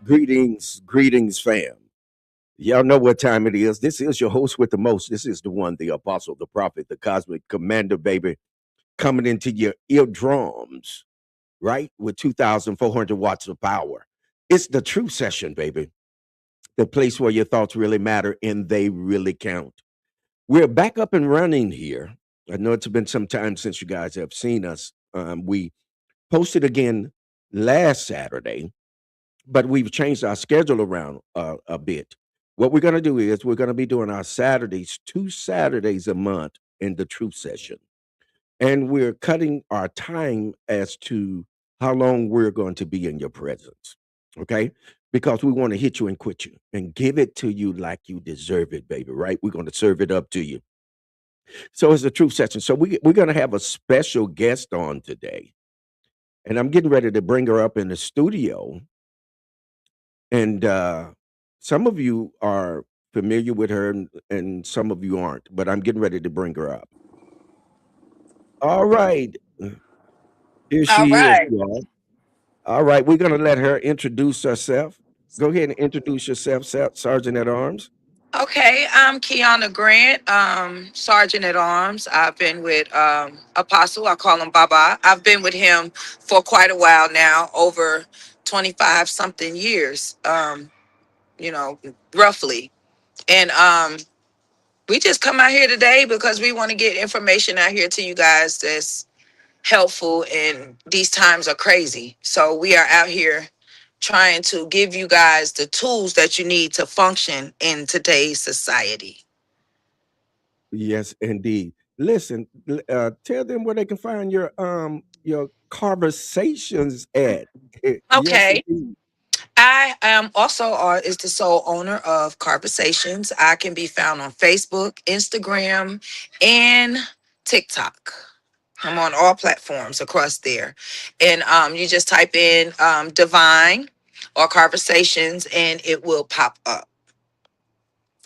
Greetings, fam. Y'all know what time it is. This is your host with the most. This is the one, the apostle, the prophet, the cosmic commander, baby, coming into your eardrums, right? With 2,400 watts of power. It's the true session, baby. The place where your thoughts really matter and they really count. We're back up and running here. I know it's been some time since you guys have seen us. We posted again last Saturday, but we've changed our schedule around a bit. What we're going to do is we're going to be doing our Saturdays, 2 Saturdays a month in the truth session. And we're cutting our time as to how long we're going to be in your presence. Okay. Because we want to hit you and quit you and give it to you like you deserve it, baby. Right. We're going to serve it up to you. So it's a truth session. So we're going to have a special guest on today. And I'm getting ready to bring her up in the studio. And some of you are familiar with her, and some of you aren't, but I'm getting ready to bring her up. All right. Here All she is, right. y'all. All right. We're going to let her introduce herself. Go ahead and introduce yourself, Sergeant at Arms. Okay, I'm Kiana Grant, Sergeant at Arms. I've been with Apostle, I call him Baba. I've been with him for quite a while now, over 25 something years, you know, roughly. And we just come out here today because we want to get information out here to you guys that's helpful, and these times are crazy. So we are out here trying to give you guys the tools that you need to function in today's society. Yes, indeed. Listen, tell them where they can find your conversations at. Yes, Okay. indeed. I am also is the sole owner of Conversations. I can be found on Facebook, Instagram, and TikTok. I'm on all platforms across there. And you just type in Divine or Conversations and it will pop up.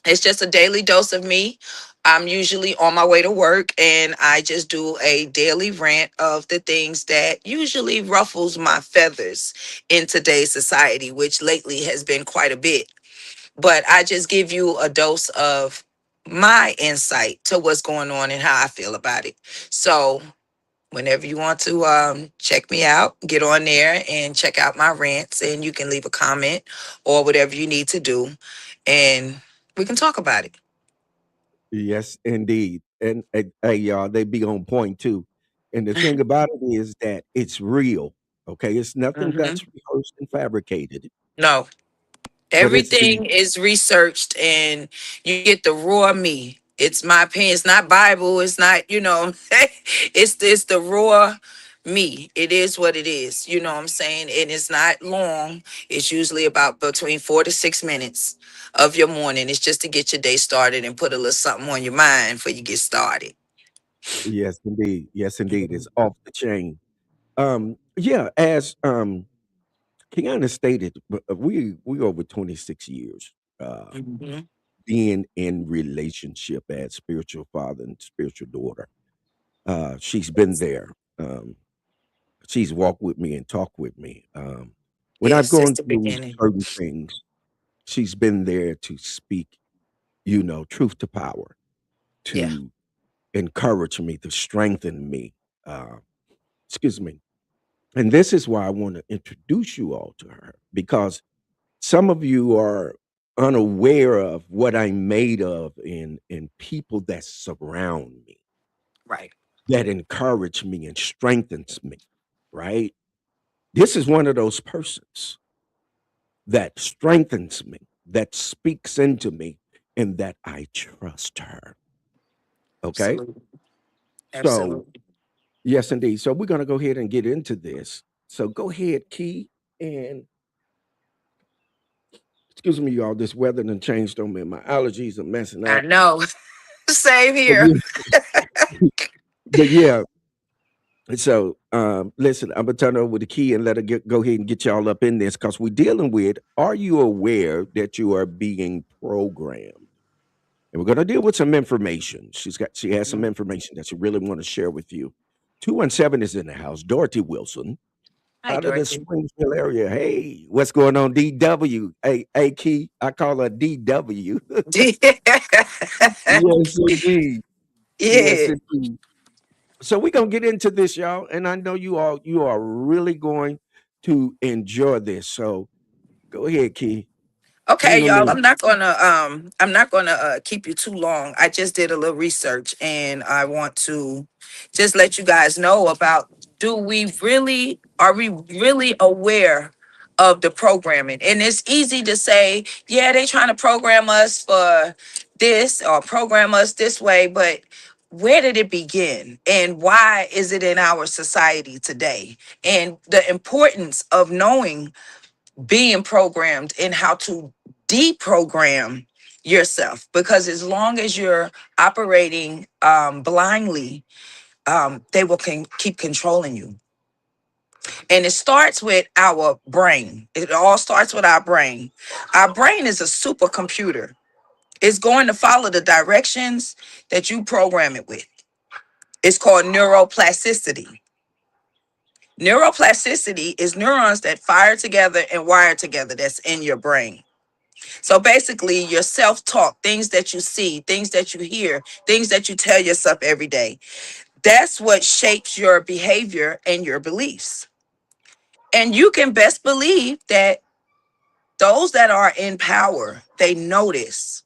It's just a daily dose of me. I'm usually on my way to work and I just do a daily rant of the things that usually ruffles my feathers in today's society, which lately has been quite a bit. But I just give you a dose of my insight to what's going on and how I feel about it. So whenever you want to check me out, get on there and check out my rants, and you can leave a comment or whatever you need to do, and we can talk about it. Yes, indeed. And hey, y'all, they be on point too. And the thing about it is that it's real. Okay, it's nothing Hmm. that's rehearsed and fabricated, No, but it's the everything is researched, and you get the raw me. It's my opinion. It's not Bible. It's not, it's the raw me. It is what it is. You know what I'm saying? And it's not long. It's usually about between 4 to 6 minutes of your morning. It's just to get your day started and put a little something on your mind before you get started. yes, indeed. Yes, indeed. It's off the chain. Yeah, as Kiana stated, we over 26 years Hmm. being in relationship as spiritual father and spiritual daughter. She's been there. She's walked with me and talked with me. When I've Yes, since gone the through beginning. certain things, she's been there to speak, truth to power, Yeah. to encourage me, to strengthen me. Uh, excuse me. And this is why I want to introduce you all to her because some of you are unaware of what I'm made of in people that surround me, Right. that encourage me and strengthens me, right? This is one of those persons that strengthens me, that speaks into me, and that I trust her. Okay. Absolutely. So, Absolutely. yes, indeed. So, we're going to go ahead and get into this. So, go ahead, Key. And excuse me, y'all, this weather done changed on me. My allergies are messing I up. know. Same But here. yeah, but yeah, so listen, I'm gonna turn over the key and let her go ahead and get y'all up in this because we're dealing with are you aware that you are being programmed? And we're gonna deal with some information. She has some information that she really want to share with you. 217 is in the house. Dorothy Wilson. Hi, out of the Dorothy. Springfield area. Hey, what's going on, DW? Hey, Key, I call her DW. Yes, indeed. Yes, Yeah. indeed. So we're gonna get into this, y'all, and I know you are really going to enjoy this. So go ahead, Key. Okay, Hang on y'all. in. I'm not gonna keep you too long. I just did a little research and I want to just let you guys know about, do we really are we really aware of the programming? And it's easy to say, yeah, they trying to program us for this or program us this way, but where did it begin and why is it in our society today? And the importance of knowing being programmed and how to deprogram yourself, because as long as you're operating blindly, they will keep controlling you. And it starts with our brain. It all starts with our brain. Our brain is a supercomputer. It's going to follow the directions that you program it with. It's called neuroplasticity. Neuroplasticity is neurons that fire together and wire together that's in your brain. So basically, your self talk, things that you see, things that you hear, things that you tell yourself every day, that's what shapes your behavior and your beliefs. And you can best believe that those that are in power, they notice.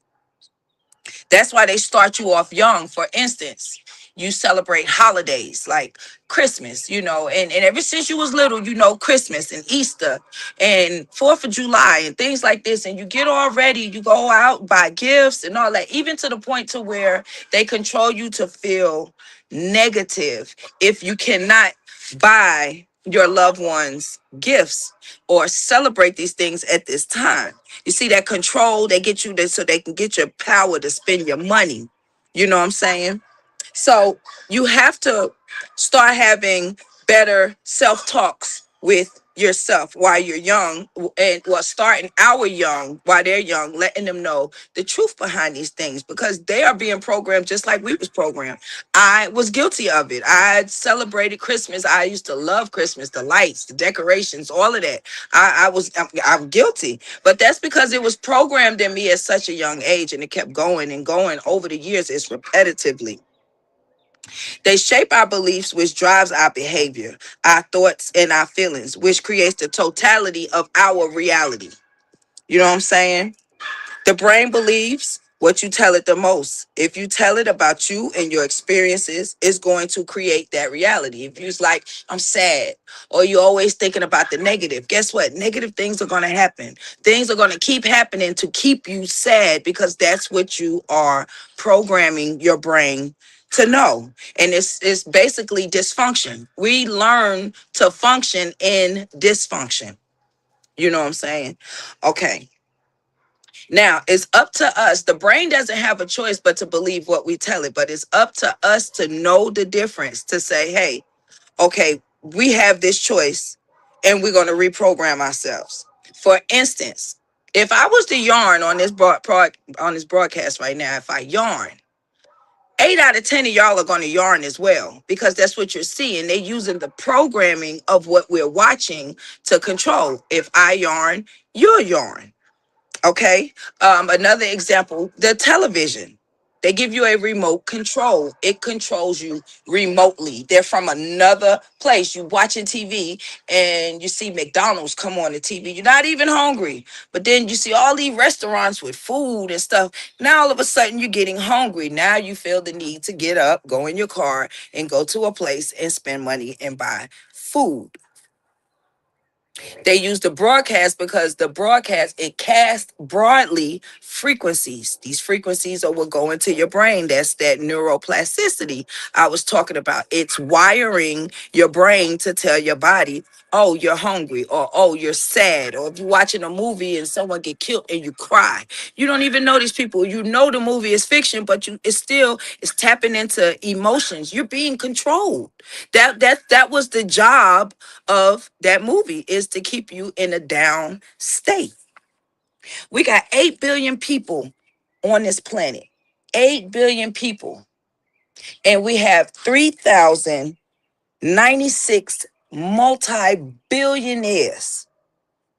That's why they start you off young. For instance, you celebrate holidays like Christmas, and ever since you was little, Christmas and Easter and 4th of July and things like this. And you get all ready, you go out, buy gifts and all that, even to the point to where they control you to feel negative if you cannot buy your loved ones gifts or celebrate these things at this time. You see that control, they get you there so they can get your power to spend your money. You know what I'm saying? So you have to start having better self talks with yourself while you're young, and well, starting our young while they're young, letting them know the truth behind these things, because they are being programmed just like we was programmed. I was guilty of it. I celebrated Christmas. I used to love Christmas, the lights, the decorations, all of that. I'm guilty, but that's because it was programmed in me at such a young age, and it kept going and going over the years. It's repetitively. They shape our beliefs, which drives our behavior, our thoughts, and our feelings, which creates the totality of our reality. You know what I'm saying? The brain believes what you tell it the most. If you tell it about you and your experiences, it's going to create that reality. If you're like, I'm sad, or you're always thinking about the negative, guess what? Negative things are going to happen. Things are going to keep happening to keep you sad, because that's what you are programming your brain to know. And it's basically dysfunction. We learn to function in dysfunction. You know what I'm saying? Okay. Now, it's up to us. The brain doesn't have a choice but to believe what we tell it, but it's up to us to know the difference, to say, hey, okay, we have this choice and we're going to reprogram ourselves. For instance, if I was to yarn on on this broadcast right now, if I yarn, 8 out of 10 of y'all are going to yarn as well, because that's what you're seeing. They're using the programming of what we're watching to control. If I yarn, you'll yarn. Okay. Another example, the television. They give you a remote control. It controls you remotely. They're from another place. You watching TV and you see McDonald's come on the TV. You're not even hungry. But then you see all these restaurants with food and stuff. Now all of a sudden you're getting hungry. Now you feel the need to get up, go in your car, and go to a place and spend money and buy food. They use the broadcast because the broadcast, it casts broadly frequencies. These frequencies are what go into your brain. That's that neuroplasticity I was talking about. It's wiring your brain to tell your body, oh, you're hungry, or oh, you're sad. Or if you're watching a movie and someone get killed and you cry, you don't even know these people. You know the movie is fiction, but it's tapping into emotions. You're being controlled. That was the job of that movie, is to keep you in a down state. We got 8 billion people on this planet. 8 billion people. And we have 3,096 multi-billionaires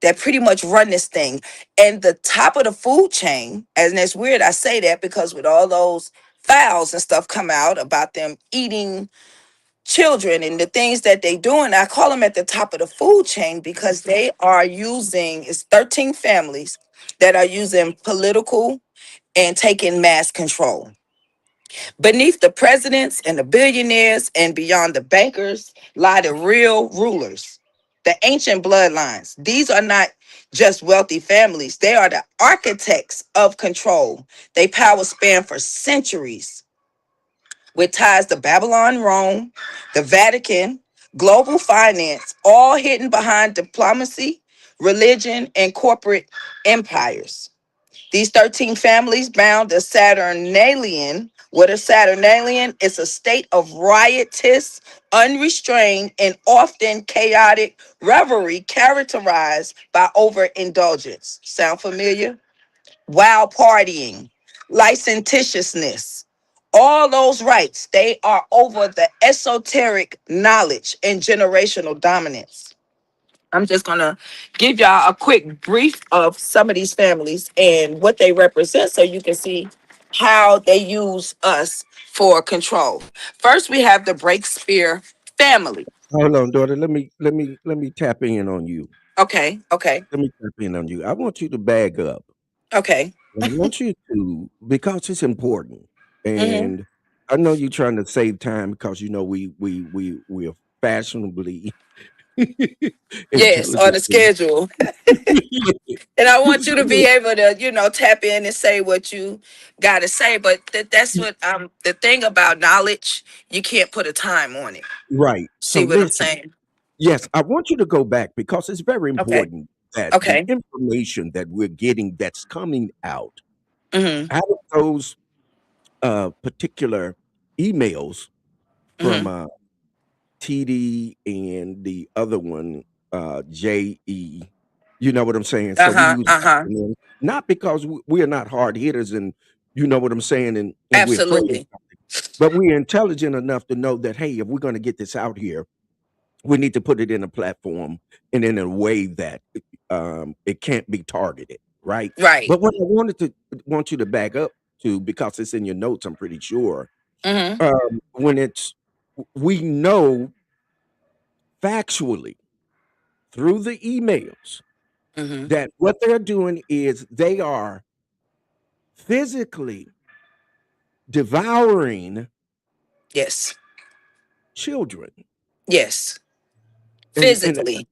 that pretty much run this thing. And the top of the food chain, and it's weird I say that because with all those files and stuff come out about them eating children and the things that they doing, I call them at the top of the food chain because they are using, it's 13 families that are using political and taking mass control. Beneath the presidents and the billionaires and beyond the bankers lie the real rulers, the ancient bloodlines. These are not just wealthy families, they are the architects of control. They power span for centuries with ties to Babylon, Rome, the Vatican, global finance, all hidden behind diplomacy, religion, and corporate empires. These 13 families bound a Saturnalian. What a Saturnalian is a state of riotous, unrestrained, and often chaotic revelry characterized by overindulgence. Sound familiar? Wild partying, licentiousness, all those rights, they are over the esoteric knowledge and generational dominance. I'm just gonna give y'all a quick brief of some of these families and what they represent so you can see how they use us for control. First, we have the Breakspear family. Hold on, daughter. Let me tap in on you. Okay, okay, Let me tap in on you. I want you to bag up. okay. I want you to, because it's important, Hmm. and I know you're trying to save time because you know we are fashionably Yes, on intelligent. the schedule. And I want you to be able to, tap in and say what you got to say. But that's what the thing about knowledge, you can't put a time on it. Right. So See what I'm listen. saying? Yes, I want you to go back because it's very Okay. important that the Okay. information that we're getting that's coming Mm-hmm. out of those particular emails from Mm-hmm. TD and the other one, JE. You know what I'm saying? So we Uh-huh. use Uh-huh. acronyms, not because we are not hard hitters and you know what I'm saying, and we're afraid of Absolutely. something, but we're intelligent enough to know that hey, if we're going to get this out here, we need to put it in a platform and in a way that it can't be targeted, right? Right. But what I want you to back up to because it's in your notes, I'm pretty sure. Mm-hmm. When it's we know factually through the emails Mm-hmm. that what they're doing is they are physically devouring Yes. children. Yes. And Physically.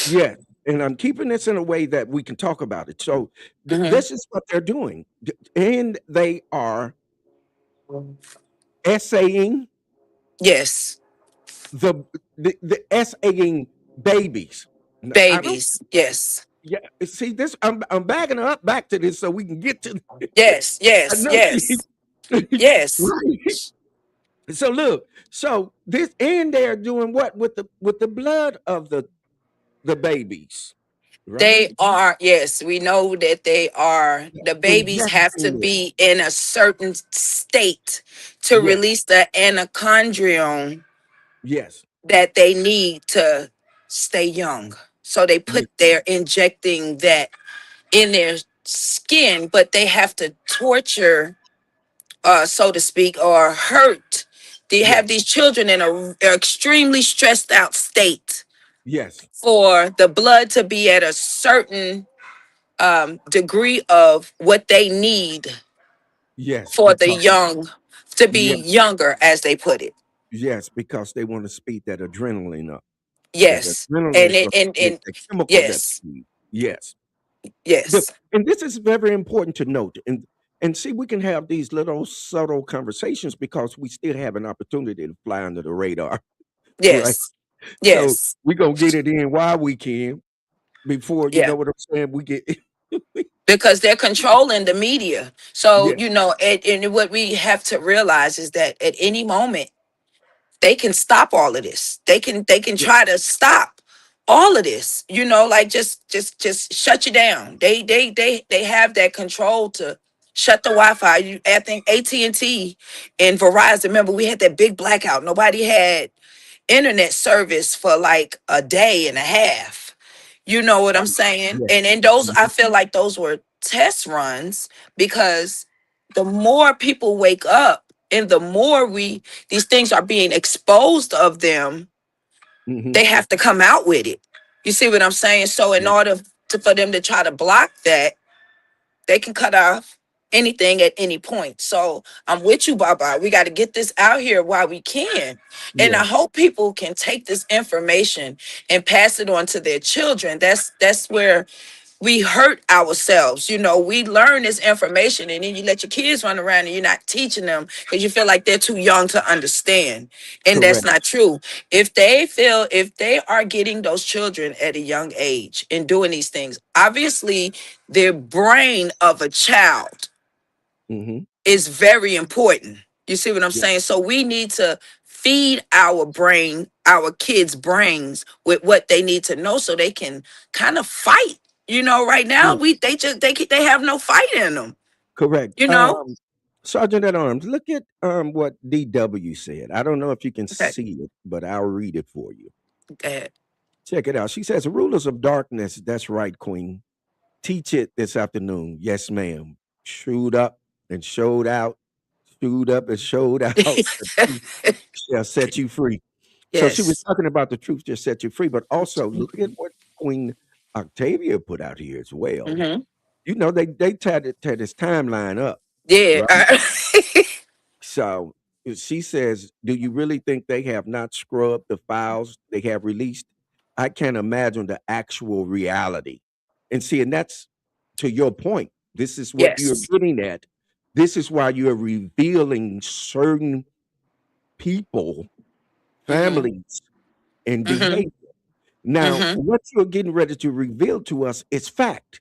yes, and I'm keeping this in a way that we can talk about it. So Mm-hmm. this is what they're doing, and they are essaying Yes. the the essaying babies. I don't. Babies. Yes. Yeah, see this. I'm backing up back to this so we can get to. Yes. I Yes. know she. Yes. Yes. Right. So look. So this and they're doing what with the blood of the babies, right? They are, yes, we know that they are. The babies have to Injecting it. be in a certain state to Yes. release the anacondion Yes. that they need to stay young. So they Yes. put, they're injecting that in their skin, but they have to torture, so to speak, or hurt. They have Yes. these children in a extremely stressed out state Yes. for the blood to be at a certain degree of what they need Yes. for the Because young to be yes. younger, as they put it. Yes. Because they want to speed that adrenaline up. That Yes, adrenaline and is it, going to create and the chemical that yes, speed. Yes. The yes, and this is very important to note, and see, we can have these little subtle conversations because we still have an opportunity to fly under the radar, right? yes, So yes, we're gonna get it in while we can before you yeah. know what I'm saying. We get Because they're controlling the media. So yes, and what we have to realize is that at any moment they can stop all of this. They can yeah, try to stop all of this. Like just shut you down. They have that control to shut the Wi-Fi. I think AT&T and Verizon. Remember, we had that big blackout. Nobody had internet service for like a day and a half. You know what I'm saying? Yes. And those, I Mhm. feel like those were test runs, because the more people wake up and the more these things are being exposed of them, Mhm. they have to come out with it. You see what I'm saying? So in Yeah. order for them to try to block that, they can cut off anything at any point. So I'm with you, Baba. We got to get this out here while we can. And I Yeah. hope people can take this information and pass it on to their children. That's where we hurt ourselves. You know, we learn this information and then you let your kids run around and you're not teaching them because you feel like they're too young to understand. And that's Correct. not true. If they are getting those children at a young age and doing these things, obviously their brain of a child Mhm. is very important. You see what I'm Yeah. saying? So we need to feed our brain, our kids' brains with what they need to know so they can kind of fight. You know, right now Yeah. they have no fight in them. Correct. You know? Sergeant at Arms, look at what DW said. I don't know if you can Okay. see it, but I'll read it for you. Go ahead. Check it out. She says, "Rulers of darkness." That's right, Queen. Teach it this afternoon. Yes, ma'am. Showed up and showed out. Showed up and showed out. The truth shall set you free. So she was Yes. talking about the truth just set you free, but also look at what Queen Octavia put out here as well. Hmm. You know, they tied this timeline up, Yeah. right? So she says, "Do you really think they have not scrubbed the files they have released? I can't imagine the actual reality." And see, and that's to your point. This is what you're Yes. getting at. This is why you're revealing certain people, Hmm. families, and Hmm. behavior. Now, Hmm. what you're getting ready to reveal to us is fact.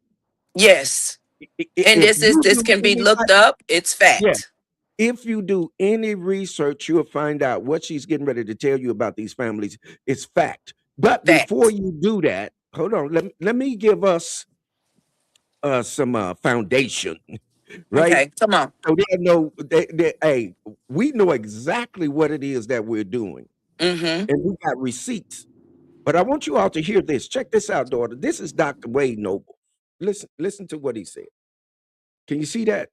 Yes. And If you this do can be any looked up. It's yeah, fact. if you do any research, you'll find out what she's getting ready to tell you about these families is fact. But before Fact. you do that, hold on. Let me give us some foundation, right? Okay. Come on. So they know hey, we know exactly what it is that we're doing, Hmm. and we got receipts. But I want you all to hear this. Check this out, daughter. This is Dr. Wade Noble. Listen to what he said. Can you see that?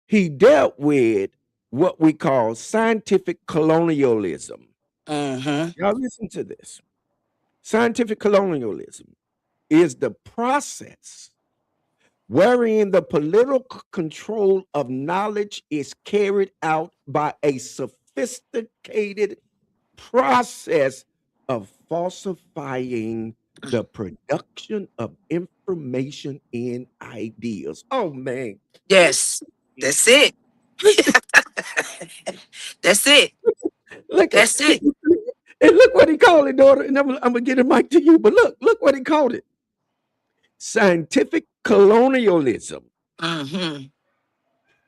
He dealt with what we call scientific colonialism. Hmm. Y'all listen to this. Scientific colonialism is the process wherein the political control of knowledge is carried out by a sophisticated process of falsifying the production of information and ideas. Oh man, listen Yes. to me. That's it. Listen, That's it. look at That's it. and look what he called it, daughter. And I'm gonna get a mic to you, but look what he called it: scientific colonialism Hmm.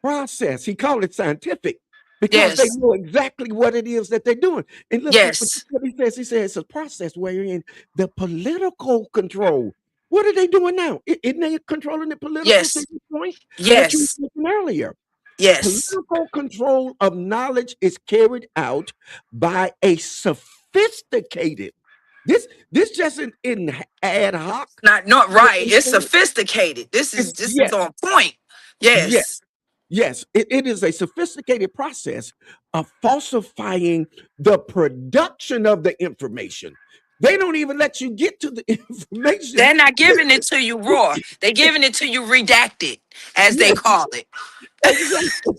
process. He called it scientific because they Yes. know exactly what it is that they're doing. And look Yes. what he says. He says it's a process wherein the political control. What are they doing now? Isn't they controlling the political to Yes. the point that you Yes. were making earlier? Yes. Political control of knowledge is carried out by a sophisticated. This just in ad hoc. Not right. It's sophisticated. It's This is yes, on point. yes. Yes. Yes, it is a sophisticated process of falsifying the production of the information. They don't even let you get to the information. They're not giving it to you raw. They're giving it to you redacted, as they Yes, call it. exactly.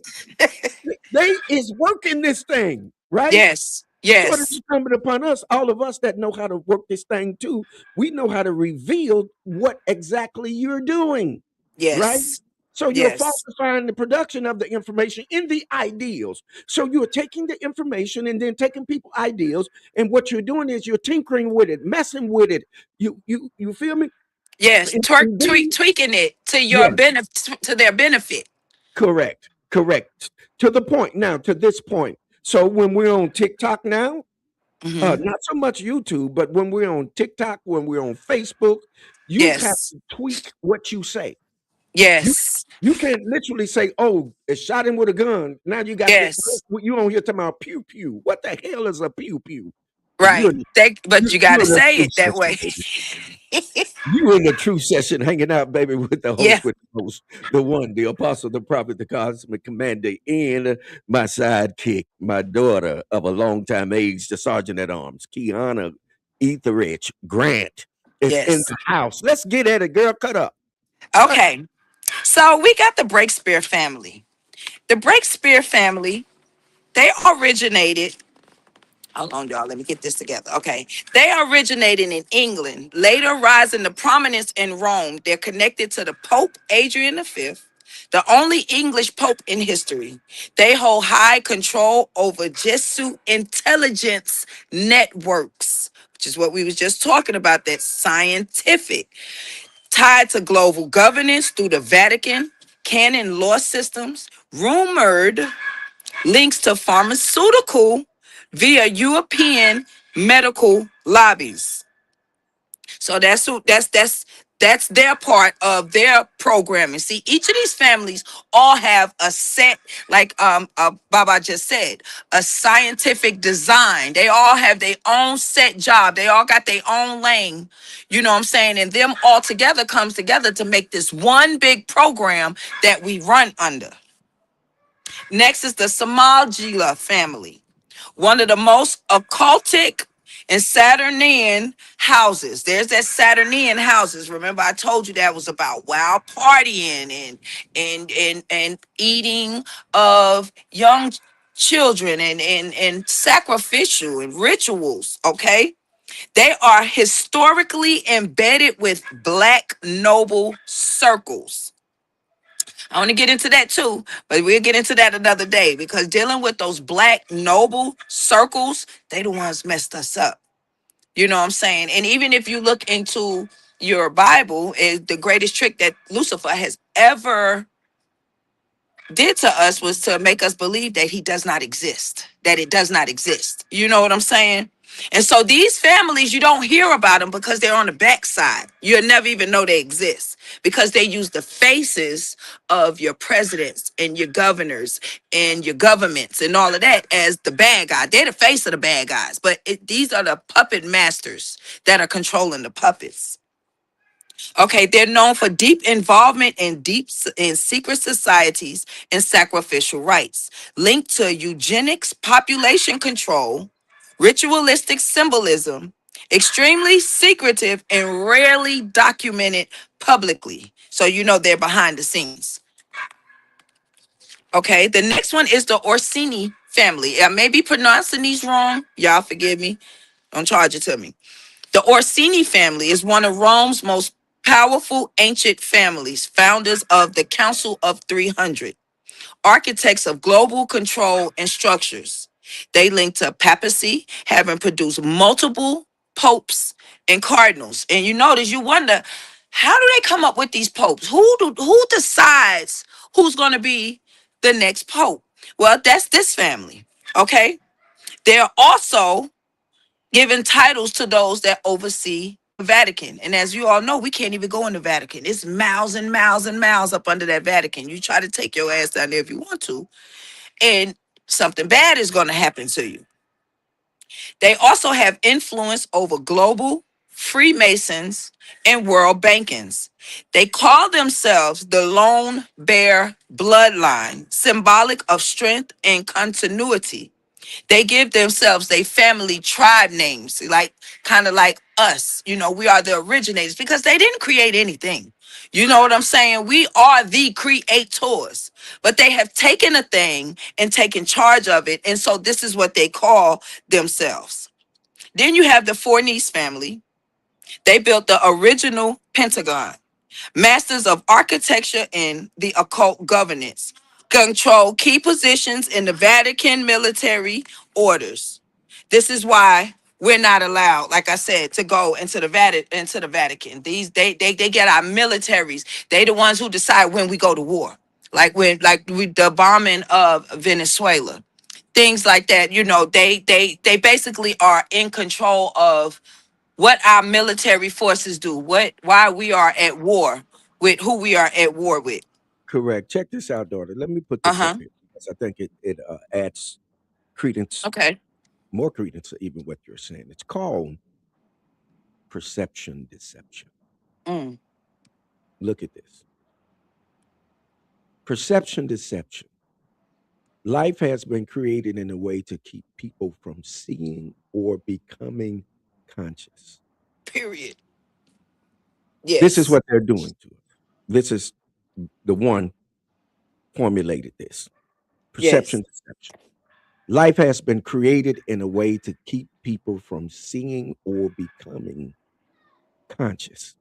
They is working this thing, right? Yes. So it is Yes. incumbent upon us, all of us that know how to work this thing too. We know how to reveal what exactly you're doing, right? Yes. So you're Yes. falsifying the production of the information in the ideals. So you're taking the information and then taking people ideals, and what you're doing is you're tinkering with it, messing with it. You feel me? Yes. And then Tweaking it to your yes, benefit, to their benefit. correct. To the point now, to this point. So when we're on TikTok now, Hmm. not so much YouTube, but when we're on TikTok, when we're on Facebook, you have Yes. to tweak what you say. You Yes. you can't literally say, "Oh, it shot him with a gun." Now you got this. Yes. You don't hear talking about pew pew. What the hell is a pew pew? You Right. But you got you to in a say true it that way. session, baby. You in the true session, hanging out, baby, with the Yeah. host, with the host, the one, the apostle, the prophet, the cosmic commander, and my sidekick, my daughter of a long time age, the sergeant at arms, Kiana Etherich Grant is in Yes. the house. Let's get at it, girl. Cut up. Cut. Okay. So we got the Breakspear family. The Breakspear family, they originated. Hold on, y'all. Let me get this together. Okay. They originated in England, later rising to prominence in Rome. They're connected to the Pope Adrian V, the only English pope in history. They hold high control over Jesuit intelligence networks, which is what we was just talking about, that scientific, tied to global governance through the Vatican, canon law systems, rumored links to pharmaceutical via European medical lobbies. So that's their part of their programming. See, each of these families all have a set, like Baba just said, a scientific design. They all have their own set job. They all got their own lane. You know what I'm saying? And them all together comes together to make this one big program that we run under. Next is the Samaljila family, one of the most occultic and Saturnian houses. There's that Saturnian houses. Remember, I told you that was about wild partying and eating of young children and sacrificial and rituals. Okay, they are historically embedded with black noble circles. I want to get into that too, but we'll get into that another day, because dealing with those black noble circles, they the ones messed us up. You know what I'm saying? And even if you look into your Bible, is the greatest trick that Lucifer has ever did to us was to make us believe that he does not exist, that it does not exist. You know what I'm saying? And so these families, you don't hear about them because they're on the backside. You'll never even know they exist, because they use the faces of your presidents and your governors and your governments and all of that as the bad guy. They're the face of the bad guys, but these are the puppet masters that are controlling the puppets. Okay, they're known for deep involvement in in secret societies and sacrificial rites, linked to eugenics, population control, ritualistic symbolism, extremely secretive and rarely documented publicly. So you know they're behind the scenes. Okay, the next one is the Orsini family. I may be pronouncing these wrong. Y'all forgive me. Don't charge it to me. The Orsini family is one of Rome's most powerful ancient families, founders of the Council of 300, architects of global control and structures. They link to papacy, having produced multiple popes and cardinals. And you notice, you wonder, how do they come up with these popes? Who decides who's going to be the next pope? Well, that's this family. Okay. They're also giving titles to those that oversee the Vatican. And as you all know, we can't even go in the Vatican. It's miles and miles and miles up under that Vatican. You try to take your ass down there if you want to, and something bad is going to happen to you. They also have influence over global Freemasons and world bankings. They call themselves the Lone Bear Bloodline, symbolic of strength and continuity. They give themselves they family tribe names, like kind of like us. You know, we are the originators because they didn't create anything. You know what I'm saying? We are the creators, but they have taken a thing and taken charge of it. And so this is what they call themselves. Then you have the Fornese family. They built the original Pentagon, masters of architecture and the occult governance, control key positions in the Vatican military orders. This is why we're not allowed, like I said, to go into the Vatican. They get our militaries. They the ones who decide when we go to war. With the bombing of Venezuela. Things like that, they basically are in control of what our military forces do, why we are at war. with who we are at war with. Correct. Check this out, daughter. Let me put this up Uh-huh. here because I think it adds credence, Okay. more credence to even what you're saying. It's called perception deception. Mm. Look at this. Perception deception. Life has been created in a way to keep people from seeing or becoming conscious. Period. This is Yes. what they're doing to us. This is the one formulated this. Yes. Perception deception. Life has been created in a way to keep people from seeing or becoming conscious.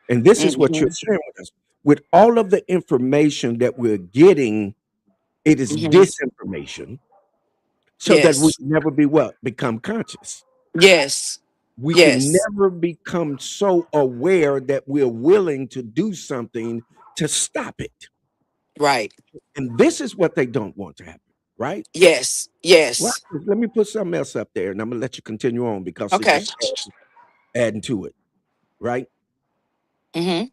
And this is what you're Mm-hmm. sharing with us. With all of the information that we're getting, it is Mm-hmm. disinformation so that we Yes. can never be what? Become conscious. Yes. We can Yes. never become so aware that we're willing to do something to stop it. Right. And this is what they don't want to happen, right? Yes. Watch Yes. this. Let me put something else up there and I'm gonna let you continue on because it's Okay. just adding to it, right? Mm-hmm.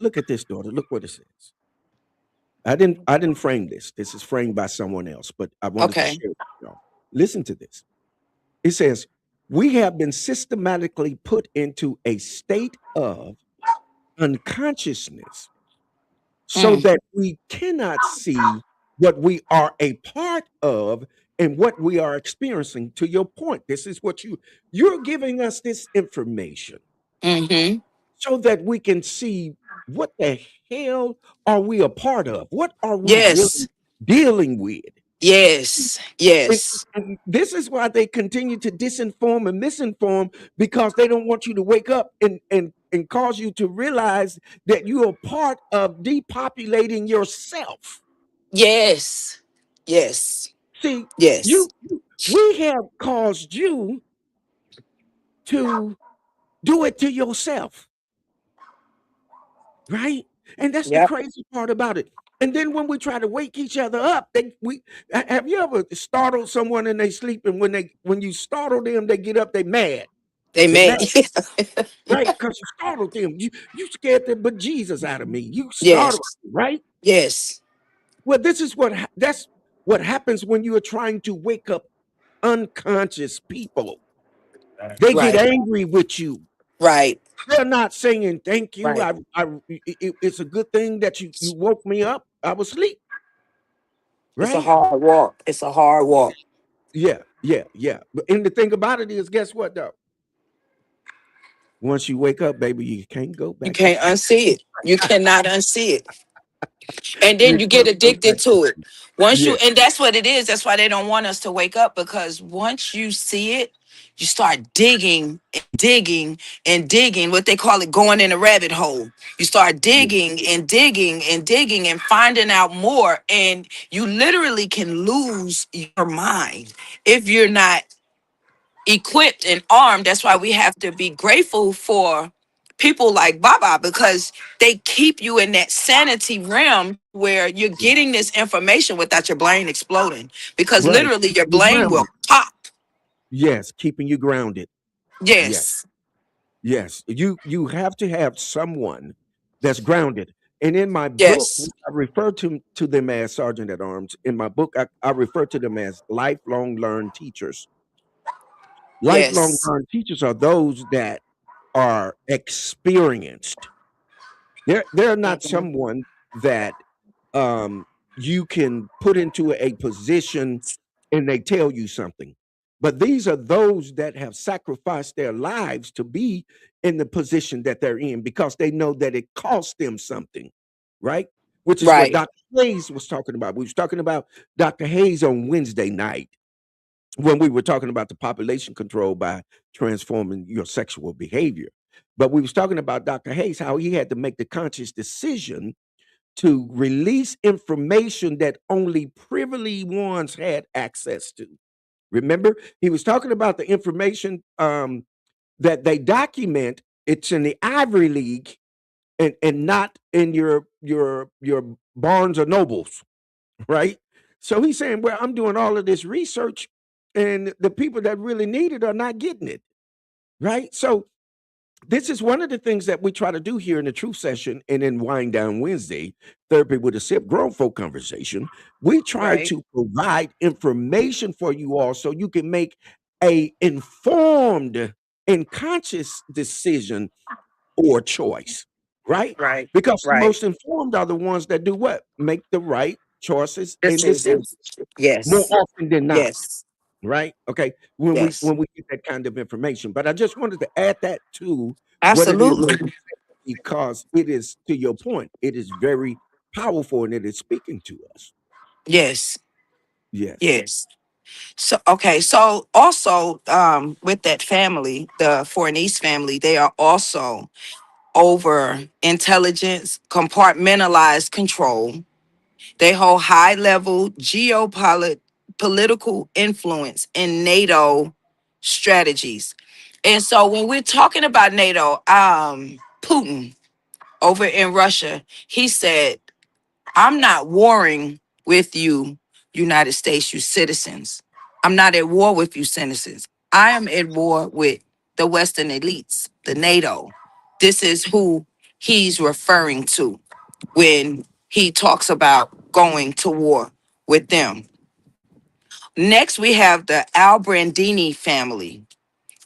Look at this, daughter. Look what it says. I didn't frame this. This is framed by someone else, but I wanted to Okay. share it with y'all. Listen to this. It says, we have been systematically put into a state of unconsciousness so Mm. that we cannot see what we are a part of and what we are experiencing. To your point, this is what you're giving us this information Mm-hmm. so that we can see what the hell are we a part of? What are we Yes. really dealing with? Yes. And, Yes. and this is why they continue to disinform and misinform because they don't want you to wake up and cause you to realize that you are part of depopulating yourself. Yes. Yes. See, Yes. we have caused you to do it to yourself, right? And that's the Yep. crazy part about it. And then when we try to wake each other up, have you ever startled someone in they sleep and when you startle them, they get up, they mad. They They made. mad, right? Because you startled them. You scared the bejesus out of me. You startled Yes. me, right? Yes. Well, this is that's what happens when you are trying to wake up unconscious people. They get Right. angry with you. Right. They're not saying thank you. Right. It's a good thing that you woke me up. I was asleep, It's a right? hard walk. It's a hard walk. Yeah, yeah, yeah. And the thing about it is, guess what though? Once you wake up, baby, you can't go You back to can't sleep. unsee it. You cannot unsee it. And You then you get can't go addicted back to to it. sleep. Once you, Yeah, and that's what it is. That's why they don't want us to wake up, because once you see it, you start digging and digging and digging, what they call it, going in a rabbit hole. You start yeah, digging and digging and digging and finding out more. And you literally can lose your mind if you're not equipped and armed. That's why we have to be grateful for people like Baba, because they keep you in that sanity realm where you're yeah. getting this information without your brain exploding, because Right. literally your Keeping you brain will grounded. pop. Yes, keeping you grounded. Yes. Yes. Yes, you have to have someone that's grounded. And in my book, Yes. I refer to them as sergeant at arms. In my book, I refer to them as lifelong learned teachers. Lifelong Yes. learned teachers are those that are experienced. They're not Mhm. someone that um, you can put into a position and they tell you something. But these are those that have sacrificed their lives to be in the position that they're in because they know that it cost them something, right? Which is what Right. Dr. Hayes was talking about. We was talking about Dr. Hayes on Wednesday night when we were talking about the population control by transforming your sexual behavior. But we was talking about Dr. Hayes, how he had to make the conscious decision to release information that only privileged ones had access to. Remember, he was talking about the information that they document. It's in the Ivory League and not in your Barnes or Nobles, right? So he's saying, well, I'm doing all of this research, and the people that really need it are not getting it, right? So This is one of the things that we try to do here in the Truth Session and in Wind Down Wednesday, Therapy with a Sip, Grown Folk Conversation. We try Right. to provide information for you all so you can make a informed and conscious decision or choice, right? Right. Because the Right. most informed are the ones that do what? Make the right choices and decisions Decisions. more Yes. often than not, Yes. right? Okay, when we Yes. when we get that kind of information. But I just wanted to add that to what it is that Absolutely. we say because it is, to your point, it is very powerful and it is speaking to us. Yes. Yes. Yes. So okay, so also with that family, the Fornese family, they are also over intelligence, compartmentalized control. They hold high level geopolitical influence in NATO strategies. And so when we're talking about NATO, Putin over in Russia, he said, I'm not warring with you, United States, you citizens. I'm not at war with you, citizens. I am at war with the Western elites, the NATO. This is who he's referring to when he talks about going to war with them. Next, we have the Albrandini family.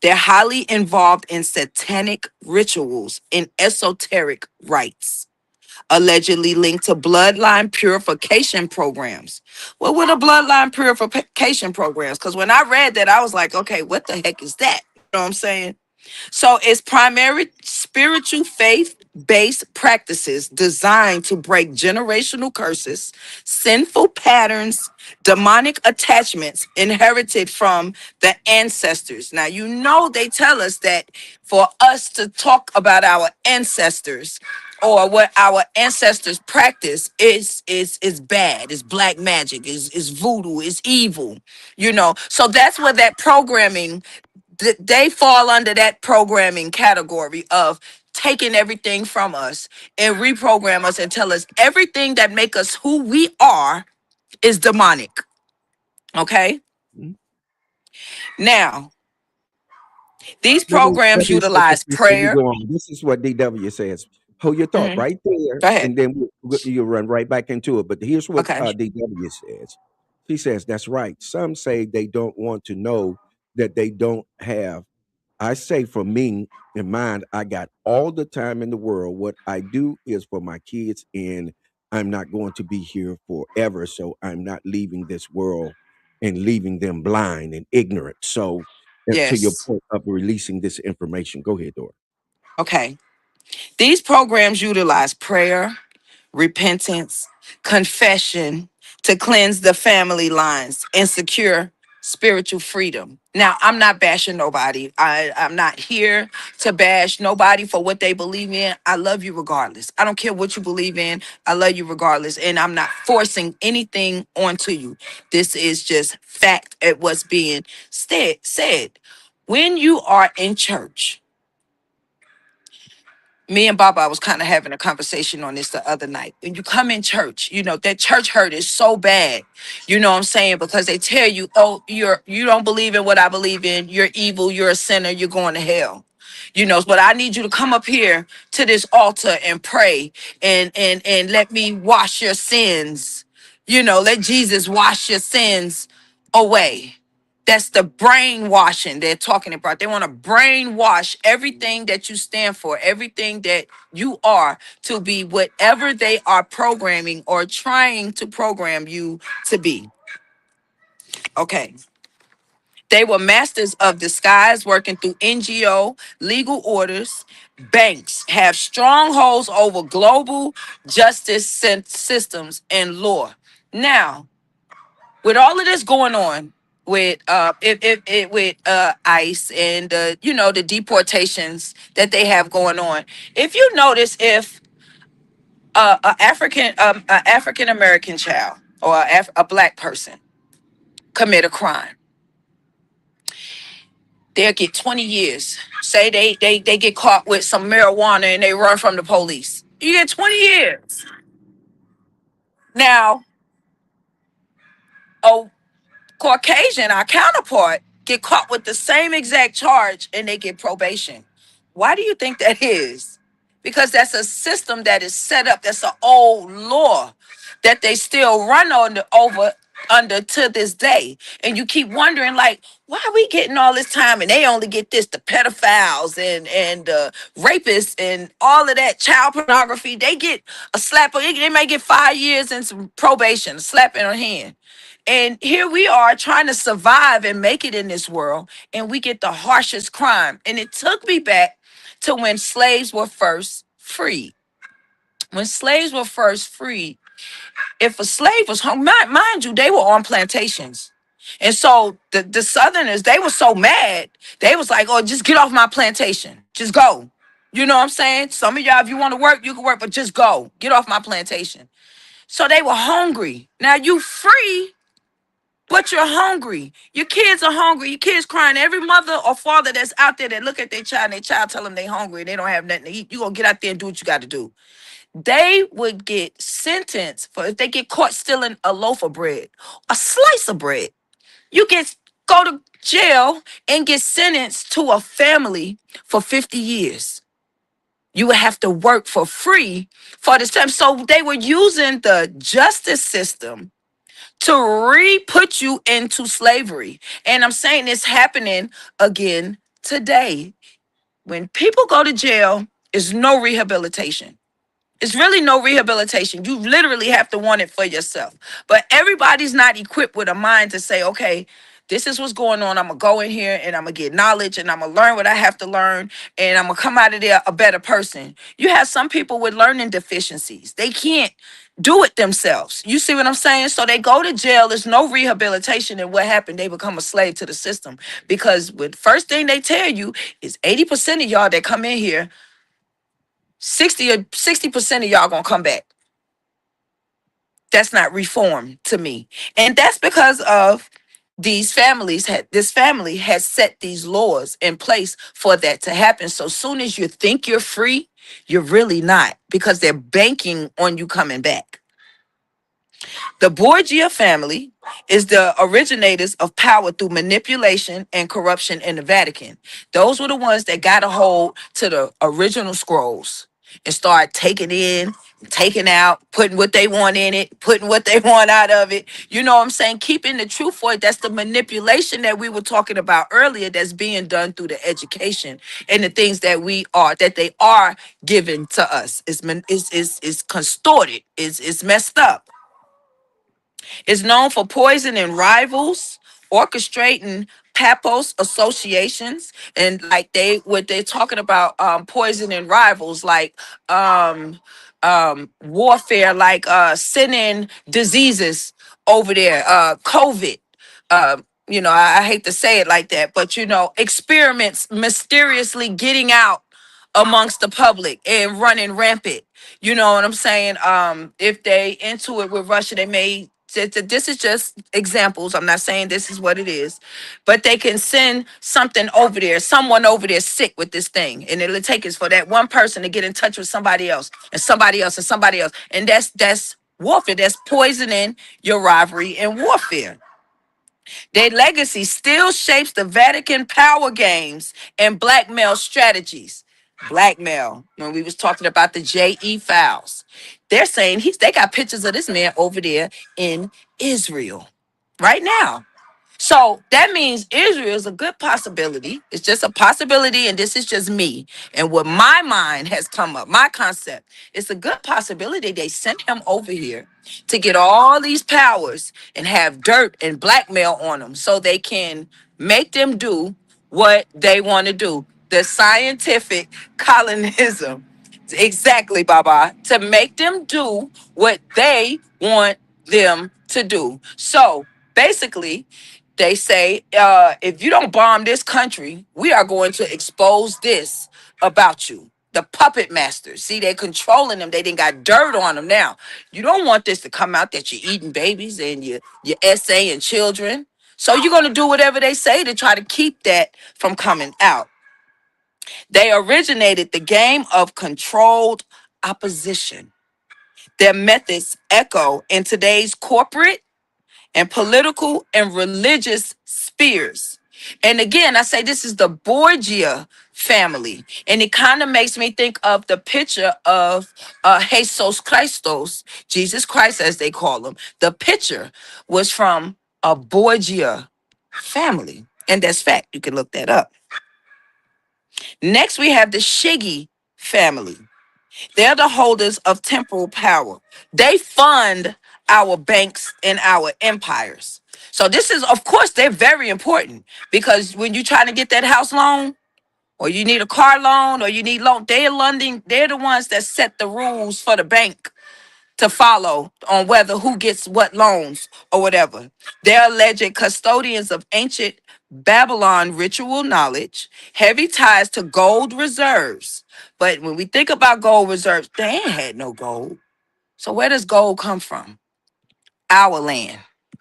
They're highly involved in satanic rituals and esoteric rites, allegedly linked to bloodline purification programs. What were the bloodline purification programs? Because when I read that, I was like, okay, what the heck is that? You know what I'm saying? So it's primary spiritual faith based practices designed to break generational curses, sinful patterns, demonic attachments inherited from the ancestors. Now, you know, they tell us that for us to talk about our ancestors or what our ancestors practice is bad, is black magic, is voodoo, is evil, you know. So that's where that programming, they fall under that programming category of taking everything from us and reprogram us and tell us everything that make us who we are is demonic. Okay. Mhm. Now, these Let programs me say this utilize before you prayer. go on. This is what DW says. Hold your thought Mhm. right there, Go ahead. and then you'll run right back into it. But here's what Okay. DW says. She says, that's right. Some say they don't want to know that they don't have. I say for me in mind, I got all the time in the world. What I do is for my kids, and I'm not going to be here forever. So I'm not leaving this world and leaving them blind and ignorant. So, to your Yes. point of releasing this information, go ahead, Dora. Okay. These programs utilize prayer, repentance, confession to cleanse the family lines and secure spiritual freedom. Now, I'm not bashing nobody. I'm not here to bash nobody for what they believe in. I love you regardless. I don't care what you believe in. I love you regardless. And I'm not forcing anything onto you. This is just fact at what's being said. When you are in church, me and Baba was kind of having a conversation on this the other night. When you come in church, you know, that church hurt is so bad. You know what I'm saying? Because they tell you, oh, you don't believe in what I believe in, you're evil, you're a sinner, you're going to hell. You know, but I need you to come up here to this altar and pray and let me wash your sins. You know, let Jesus wash your sins away. That's the brainwashing they're talking about. They want to brainwash everything that you stand for, everything that you are to be whatever they are programming or trying to program you to be. Okay. They were masters of disguise working through NGO, legal orders. Banks have strongholds over global justice systems and law. Now, with all of this going on with with ICE and you know, the deportations that they have going on, if you notice, if a African American child or a black person commit a crime, they'll get 20 years. Say they get caught with some marijuana and they run from the police, you get 20 years. Now, a Caucasian, our counterpart, get caught with the same exact charge and they get probation. Why do you think that is? Because that's a system that is set up. That's an old law that they still run on over under to this day. And you keep wondering, like, why are we getting all this time and they only get this, the pedophiles and rapists and all of that child pornography. They get a slap, they may get 5 years and some probation, a slap in her hand. And here we are trying to survive and make it in this world, and we get the harshest crime. And it took me back to when slaves were first freed. When slaves were first freed, if a slave was hung, mind you, they were on plantations. And so the Southerners, they were so mad, they was like, oh, just get off my plantation. Just go. You know what I'm saying? Some of y'all, if you want to work, you can work, but just go. Get off my plantation. So they were hungry. Now you free, but you're hungry. Your kids are hungry. Your kids crying. Every mother or father that's out there that look at their child and their child tell them they hungry, they don't have nothing to eat. You gonna get out there and do what you got to do. They would get sentenced for if they get caught stealing a loaf of bread, a slice of bread. You get go to jail and get sentenced to a family for 50 years. You would have to work for free for this time. So they were using the justice system to re-put you into slavery. And I'm saying it's happening again today. When people go to jail, is no rehabilitation. It's really no rehabilitation. You literally have to want it for yourself. But everybody's not equipped with a mind to say, okay, this is what's going on. I'm going to go in here and I'm going to get knowledge and I'm going to learn what I have to learn and I'm going to come out of there a better person. You have some people with learning deficiencies. They can't do it themselves. You see what I'm saying? So they go to jail. There's no rehabilitation. And what happened? They become a slave to the system because the first thing they tell you is 80% of y'all that come in here 60% of y'all gonna come back. That's not reform to me. And that's because of these families had this family has set these laws in place for that to happen. So soon as you think you're free, you're really not because they're banking on you coming back. The Borgia family is the originators of power through manipulation and corruption in the Vatican. Those were the ones that got a hold to the original scrolls and start taking in, taking out, putting what they want in it, putting what they want out of it. You know what I'm saying? Keeping the truth for it. That's the manipulation that we were talking about earlier that's being done through the education and the things that they are giving to us. Is contorted, is messed up. Is known for poisoning rivals, orchestrating papos associations, and like what they're talking about poisoning rivals, like warfare, like sending diseases over there, COVID. I hate to say it like that, but experiments mysteriously getting out amongst the public and running rampant. You know what I'm saying? If they into it with Russia, they may. This is just examples. I'm not saying this is what it is, but they can send something over there, someone over there sick with this thing, and it'll take us for that one person to get in touch with somebody else, and somebody else, and somebody else, and that's warfare. That's poisoning your rivalry and warfare. Their legacy still shapes the Vatican power games and blackmail strategies. Blackmail, when we was talking about the JE files. They're saying they got pictures of this man over there in Israel right now. So that means Israel is a good possibility. It's just a possibility, and this is just me. And what my mind has come up, my concept, it's a good possibility they sent him over here to get all these powers and have dirt and blackmail on them so they can make them do what they want to do. The scientific colonism. Exactly, Baba. To make them do what they want them to do. So basically, they say, if you don't bomb this country, we are going to expose this about you. The puppet masters. See, they're controlling them. They didn't got dirt on them now. You don't want this to come out that you're eating babies and you're essaying children. So you're going to do whatever they say to try to keep that from coming out. They originated the game of controlled opposition. Their methods echo in today's corporate and political and religious spheres. And again, I say this is the Borgia family. And it kind of makes me think of the picture of Jesus Christos, Jesus Christ as they call him. The picture was from a Borgia family. And that's fact. You can look that up. Next, we have the Shiggy family. They're the holders of temporal power. They fund our banks and our empires. So this is, of course, they're very important because when you're trying to get that house loan, or you need a car loan, or you need loan, they're the ones that set the rules for the bank to follow on whether who gets what loans or whatever. They're alleged custodians of ancient Babylon ritual knowledge, heavy ties to gold reserves. But when we think about gold reserves, they ain't had no gold. So where does gold come from? Our land.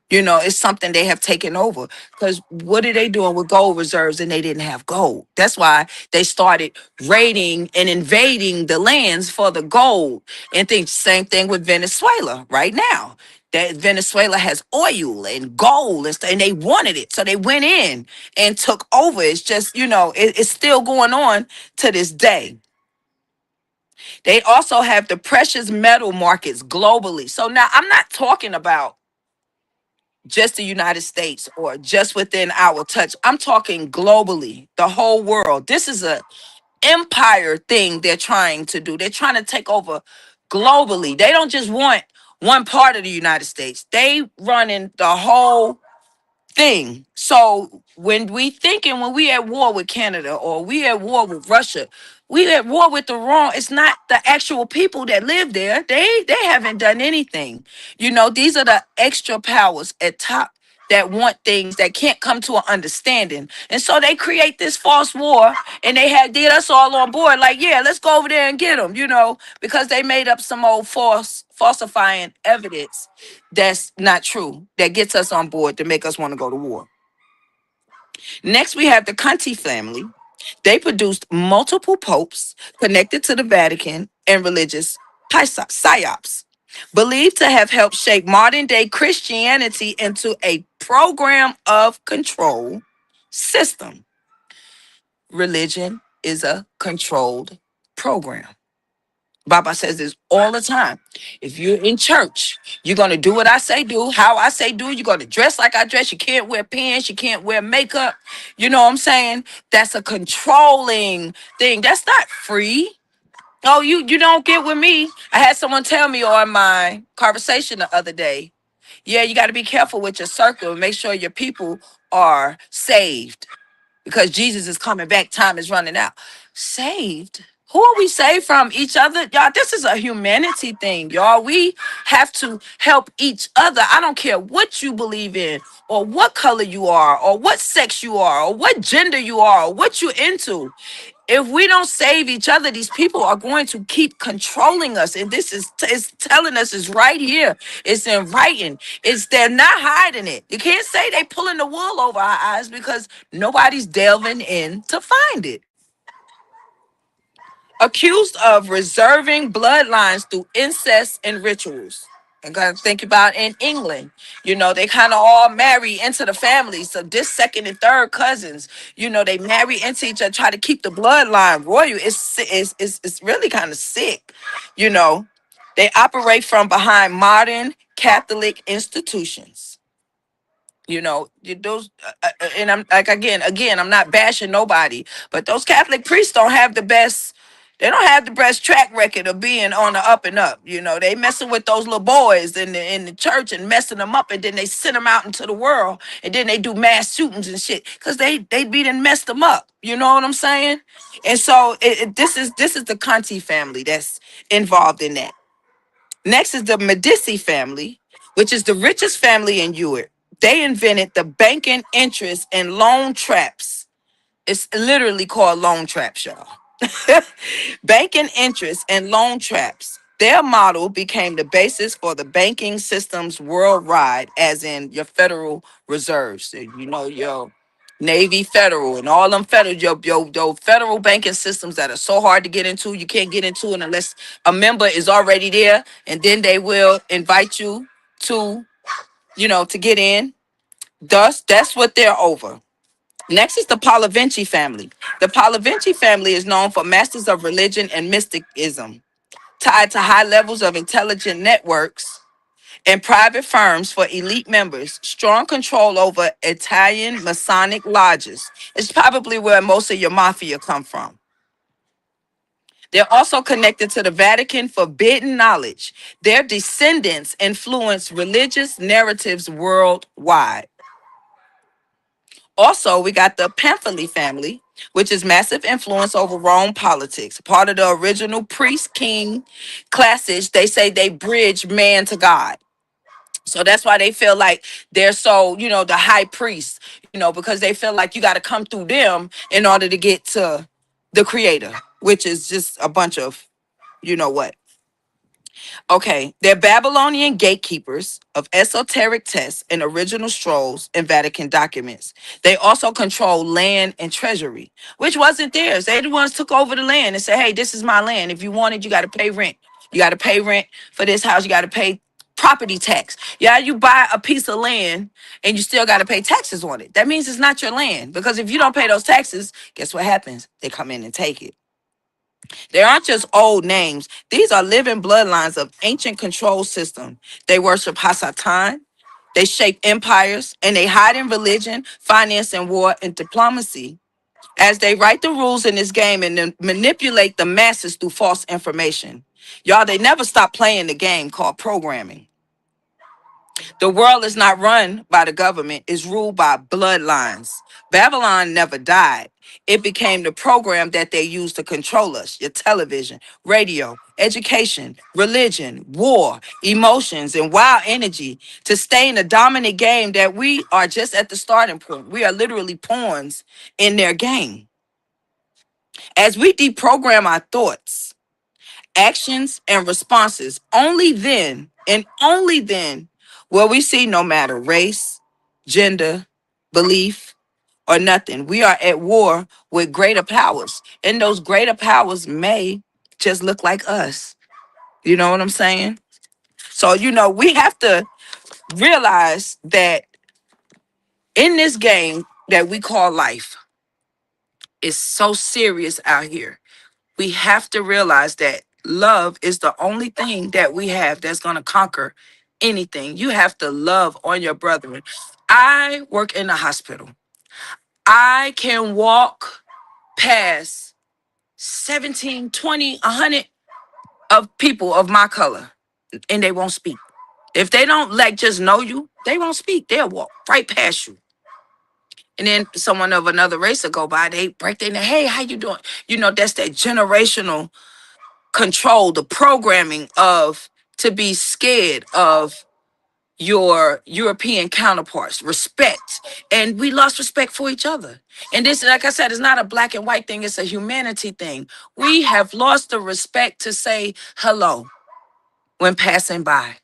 You know, it's something they have taken over. Because what are they doing with gold reserves and they didn't have gold? That's why they started raiding and invading the lands for the gold and things. Same thing with Venezuela right now. That Venezuela has oil and gold and they wanted it. So they went in and took over. It's just, it's still going on to this day. They also have the precious metal markets globally. So now I'm not talking about just the United States or just within our touch. I'm talking globally, the whole world. This is a empire thing they're trying to do. They're trying to take over globally. They don't just want one part of the United States. They running the whole thing. So when we at war with Canada or we at war with Russia, we at war with the wrong. It's not the actual people that live there. They haven't done anything. These are the extra powers at top that want things that can't come to an understanding. And so they create this false war and they had did us all on board. Like, yeah, let's go over there and get them, because they made up some old falsifying evidence that's not true, that gets us on board to make us want to go to war. Next, we have the Conti family. They produced multiple popes connected to the Vatican and religious psyops, believed to have helped shape modern day Christianity into a program of control system. Religion is a controlled program. Baba says this all the time. If you're in church, you're going to do what I say do, how I say do. You're going to dress like I dress. You can't wear pants. You can't wear makeup. You know what I'm saying? That's a controlling thing. That's not free. Oh, you don't get with me. I had someone tell me on my conversation the other day, yeah, you got to be careful with your circle and make sure your people are saved because Jesus is coming back. Time is running out. Saved? Who are we saved from? Each other? Y'all, this is a humanity thing, y'all. We have to help each other. I don't care what you believe in, or what color you are, or what sex you are, or what gender you are, or what you're into. If we don't save each other, these people are going to keep controlling us. And this is telling us it's right here. It's in writing. They're not hiding it. You can't say they pulling the wool over our eyes because nobody's delving in to find it. Accused of reserving bloodlines through incest and rituals. And gotta think about in England, they kind of all marry into the families. So this second and third cousins, they marry into each other, try to keep the bloodline royal. It's really kind of sick, you know. They operate from behind modern Catholic institutions. Those and I'm like again, I'm not bashing nobody, but those Catholic priests don't have the best. They don't have the best track record of being on the up and up. They messing with those little boys in the church and messing them up, and then they send them out into the world, and then they do mass shootings and shit because they beat and messed them up. You know what I'm saying? And so this is the Conti family that's involved in that. Next is the Medici family, which is the richest family in Europe. They invented the banking interest and loan traps. It's literally called loan traps, y'all. Banking interest and loan traps. Their model became the basis for the banking systems worldwide, as in your Federal Reserves, so, your Navy Federal and all them federal your federal banking systems that are so hard to get into. You can't get into it unless a member is already there, and then they will invite you to to get in. Thus, that's what they're over. Next is the Pahlavinci family. The Pahlavinci family is known for masters of religion and mysticism, tied to high levels of intelligent networks and private firms for elite members, strong control over Italian Masonic lodges. It's probably where most of your mafia come from. They're also connected to the Vatican forbidden knowledge. Their descendants influence religious narratives worldwide. Also, we got the Pamphili family, which is massive influence over Rome politics. Part of the original priest king classics, they say they bridge man to God. So that's why they feel like they're so, the high priest, because they feel like you got to come through them in order to get to the creator, which is just a bunch of, you know what. Okay, they're Babylonian gatekeepers of esoteric texts and original scrolls and Vatican documents. They also control land and treasury, which wasn't theirs. They the ones took over the land and said, "Hey, this is my land. If you want it, you got to pay rent. You got to pay rent for this house. You got to pay property tax. Yeah, you buy a piece of land and you still got to pay taxes on it. That means it's not your land because if you don't pay those taxes, guess what happens? They come in and take it." They aren't just old names. These are living bloodlines of ancient control system. They worship Hasatan. They shape empires and they hide in religion, finance, and war and diplomacy as they write the rules in this game and then manipulate the masses through false information. Y'all, they never stop playing the game called programming. The world is not run by the government, it's ruled by bloodlines. Babylon never died. It became the program that they use to control us: your television, radio, education, religion, war, emotions, and wild energy to stay in the dominant game that we are just at the starting point. We are literally pawns in their game. As we deprogram our thoughts, actions, and responses, only then and only then will we see no matter race, gender, belief, or nothing. We are at war with greater powers, and those greater powers may just look like us. You know what I'm saying? So, we have to realize that in this game that we call life, it's so serious out here. We have to realize that love is the only thing that we have that's going to conquer anything. You have to love on your brethren. I work in a hospital. I can walk past 17, 20, 100 of people of my color and they won't speak. If they don't like just know you, they won't speak. They'll walk right past you. And then someone of another race will go by, they break their neck. Hey, how you doing? That's that generational control, the programming of to be scared of your European counterparts, respect. And we lost respect for each other. And this, like I said, is not a black and white thing, it's a humanity thing. We have lost the respect to say hello when passing by,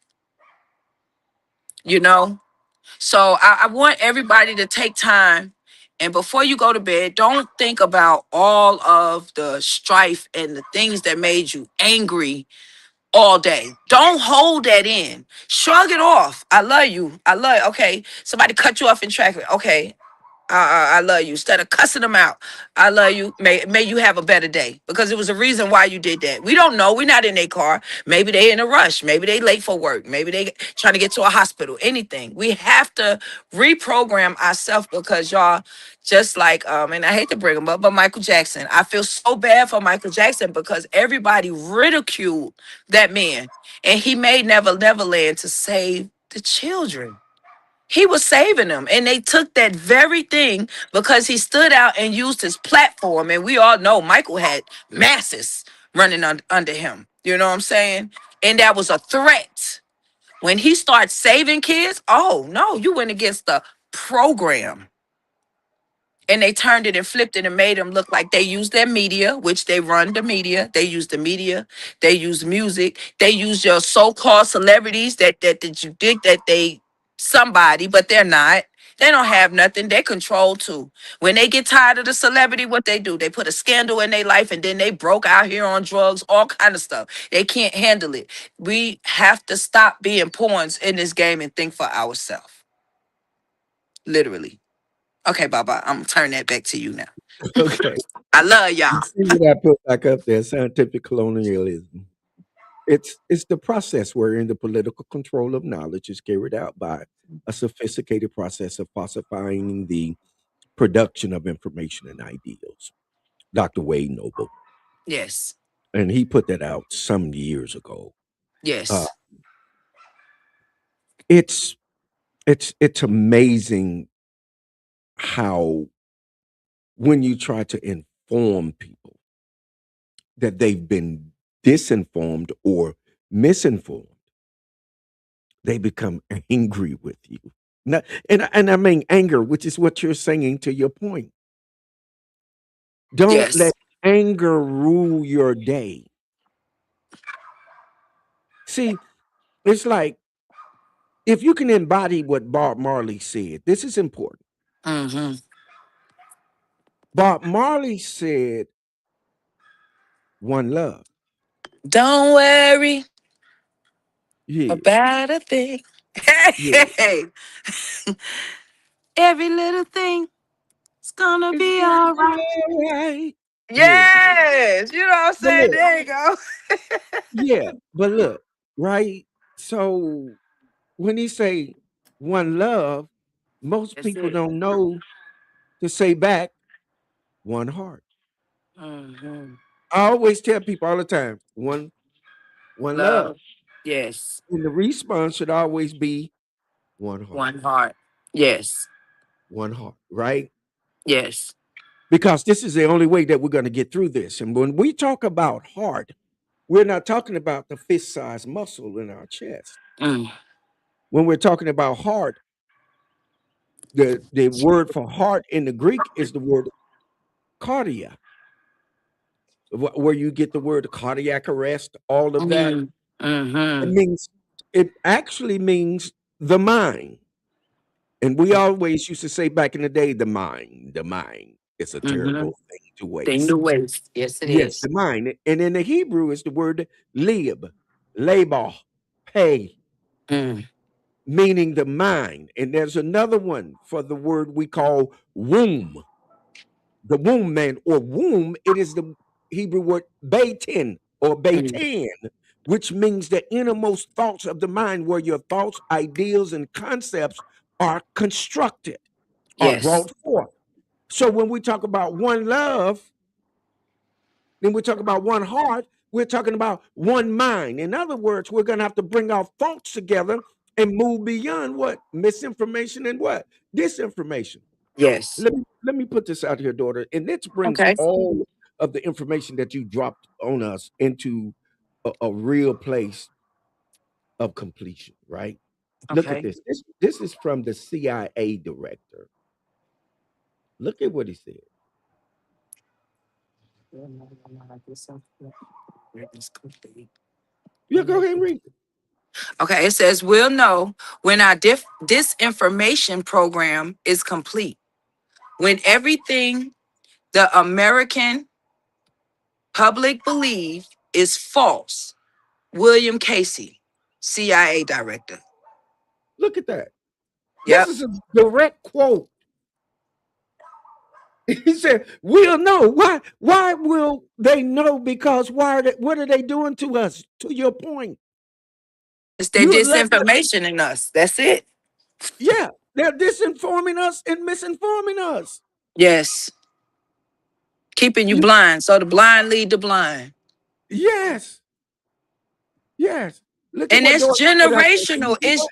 you know? So I want everybody to take time and before you go to bed, don't think about all of the strife and the things that made you angry all day. Don't hold that in. Shrug it off. I love you. Okay. Somebody cut you off in traffic. Okay. I love you. Instead of cussing them out, I love you. May you have a better day because it was a reason why you did that. We don't know. We're not in their car. Maybe they in a rush. Maybe they late for work. Maybe they trying to get to a hospital. Anything. We have to reprogram ourselves because y'all, just like and I hate to bring him up, but Michael Jackson. I feel so bad for Michael Jackson because everybody ridiculed that man, and he made Never Neverland to save the children. He was saving them. And they took that very thing because he stood out and used his platform. And we all know Michael had masses running under him. You know what I'm saying? And that was a threat. When he started saving kids, oh no, you went against the program. And they turned it and flipped it and made them look like they use their media, which they run the media. They use the media. They use music. They use your so-called celebrities that you think that they somebody, but they're not. They don't have nothing. They control too. When they get tired of the celebrity, what they do? They put a scandal in their life and then they broke out here on drugs, all kind of stuff. They can't handle it. We have to stop being pawns in this game and think for ourselves. Literally. Okay, Baba, I'm gonna turn that back to you now. Okay. I love You y'all. see what I put back up there? Scientific colonialism. It's the process wherein the political control of knowledge is carried out by a sophisticated process of falsifying the production of information and ideals. Dr. Wade Noble, Yes. and he put that out some years ago. Uh, Yes. it's it's amazing how when you try to inform people that they've been disinformed or misinformed, they become angry with you. And I mean anger, which is what you're saying to your point. Don't Yes. let anger rule your day. See, it's like if you can embody what Bob Marley said, this is important. Mm-hmm. Bob Marley said, one love. Don't worry Yeah, about a thing. yeah. Hey, every little thing is gonna It's be gonna all be right. all right. Yeah. Yes, you know what I'm But saying? look, There you go. yeah, but look, right? So when he say one love, most That's people it. don't know to say back one heart. Mm-hmm. I always tell people all the time, one love. Love. Yes. And the response should always be one heart. One heart. Yes. One heart, right? Yes. Because this is the only way that we're going to get through this. And when we talk about heart, we're not talking about the fist sized muscle in our chest. Mm. When we're talking about heart, the word for heart in the Greek is the word cardia, where you get the word cardiac arrest, all of that. Mm. It Mm-hmm. means, it actually means the mind. And we always used to say back in the day, the mind, the mind. It's a Mm-hmm. terrible thing to Thing waste. to waste. Yes, it Yes, is. the mind. And in the Hebrew is the word lib, labor, pay, Mm. meaning the mind. And there's another one for the word we call womb, the womb man or womb. It is the Hebrew word beitin or Mm. beitan, which means the innermost thoughts of the mind, where your thoughts, ideals, and concepts are constructed, are Yes. brought forth. So when we talk about one love, then we talk about one heart, we're talking about one mind. In other words, we're going to have to bring our thoughts together and move beyond what? Misinformation and what? Disinformation. Yes. Let me put this out here, daughter, and this brings Okay. all of the information that you dropped on us into a real place of completion, right? Look at Okay. this. This is from the CIA director. Look at what he said. Yeah, go ahead and read. Okay, it says we'll know when our disinformation program is complete. When everything the American public believe is false. William Casey, CIA director. Look at that. This Yep. is a direct quote. He said, "We'll know why. Why will they know? Because why? What are they doing to us? To your point, It's their you let them. disinformation in us. That's it. Yeah, they're disinforming us and misinforming us. Yes. Keeping you You, blind. So the blind lead the blind. yes, yes. Look at And what it's Doris put out there. Can you generational. see It's that?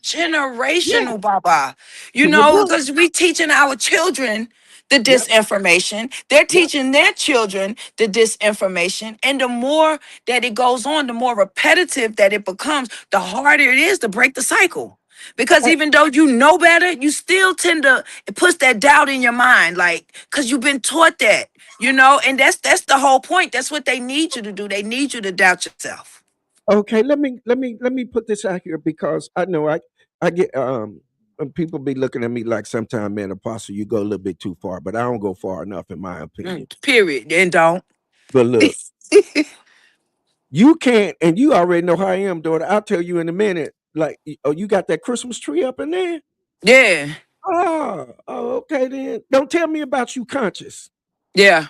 Yeah. generational, Baba. You To your know, point. because we teaching our children the Yep. disinformation. They're Yep. teaching their children the disinformation. And the more that it goes on, the more repetitive that it becomes, the harder it is to break the cycle. Because Uh, even though you know better, you still tend to it puts that doubt in your mind, like because you've been taught that, and that's the whole point. That's what they need you to do. They need you to doubt yourself. okay. Let me put this out here because I know I get people be looking at me like sometime, man, apostle, you go a little bit too far, but I don't go far enough in my opinion. Period. And don't. But look, you can't, and you already know how I am, daughter. I'll tell you in a minute. Like, oh, you got that Christmas tree up in there? Yeah. Okay then. Don't tell me about you conscious. Yeah.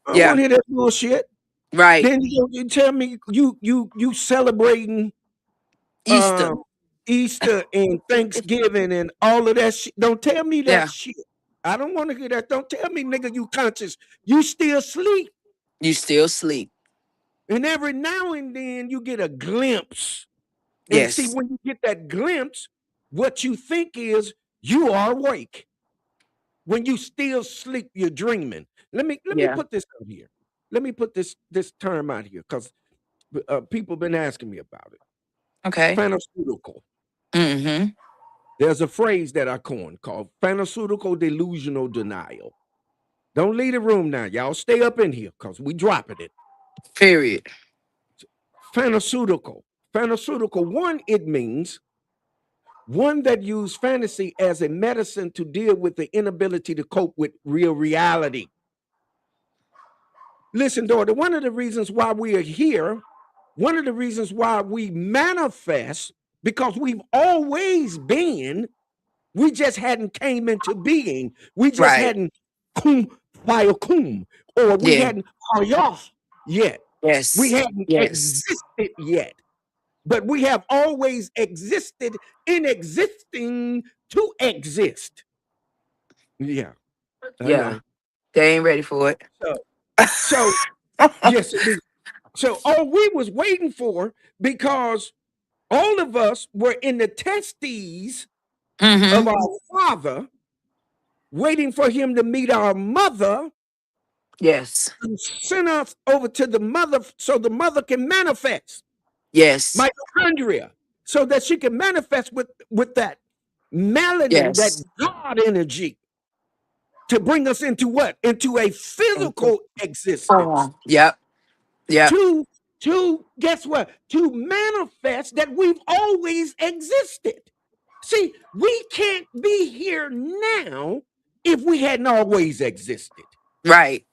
I don't Yeah. want to hear that bullshit. Right. Then you tell me you celebrating Easter. um Easter and Thanksgiving and all of that shit. Don't tell me that Yeah. shit. I don't want to hear that. Don't tell me, nigga, you conscious. You still sleep. You still sleep. And every now and then you get a glimpse. And see, Yes. when you get that glimpse, what you think is you are awake. When you still sleep, you're dreaming. Let me Yeah. put this out here. Let me put this term out here because people been asking me about it. Okay. Pharmaceutical. Mm-hmm. There's a phrase that I coined called pharmaceutical delusional denial. Don't leave the room now. Y'all stay up in here because we dropping it. Period. Pharmaceutical. Pharmaceutical, one, it means one that use fantasy as a medicine to deal with the inability to cope with real reality. Listen, daughter, one of the reasons why we are here, one of the reasons why we manifest, because we've always been, we just hadn't came into being. We just Right. hadn't kum fire kum, or we Yeah. hadn't hayah yet. We Yes. hadn't Yes. existed yet. But we have always existed in existing to exist. Yeah, I Yeah. know. They ain't ready for it. So, so yes, indeed. So all we was waiting for, because all of us were in the testes of Mm-hmm. our father, waiting for him to meet our mother Yes. and send us over to the mother so the mother can manifest Yes. mitochondria, so that she can manifest with that melanin, that Yes. God energy, to bring us into what? Into a Mhm. physical existence. Oh, yep. Yep. To guess what? To manifest that we've always existed. See, we can't be here now if we hadn't always existed. Right.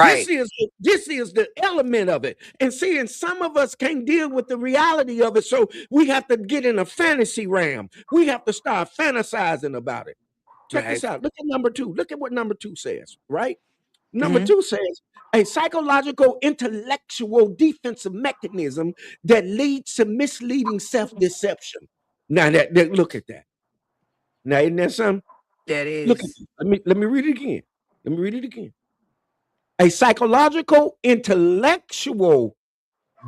This Right. is this is the element of it. And seeing some of us can't deal with the reality of it, so we have to get in a fantasy realm. We have to start fantasizing about it. Check Right. this out. Look at number two. Look at what number two says, right? Number Mm-hmm. two says a psychological intellectual defensive mechanism that leads to misleading self-deception. Now look at that. Now isn't that something? That Look at is. this. Let me read it again. Let me read it again. A psychological intellectual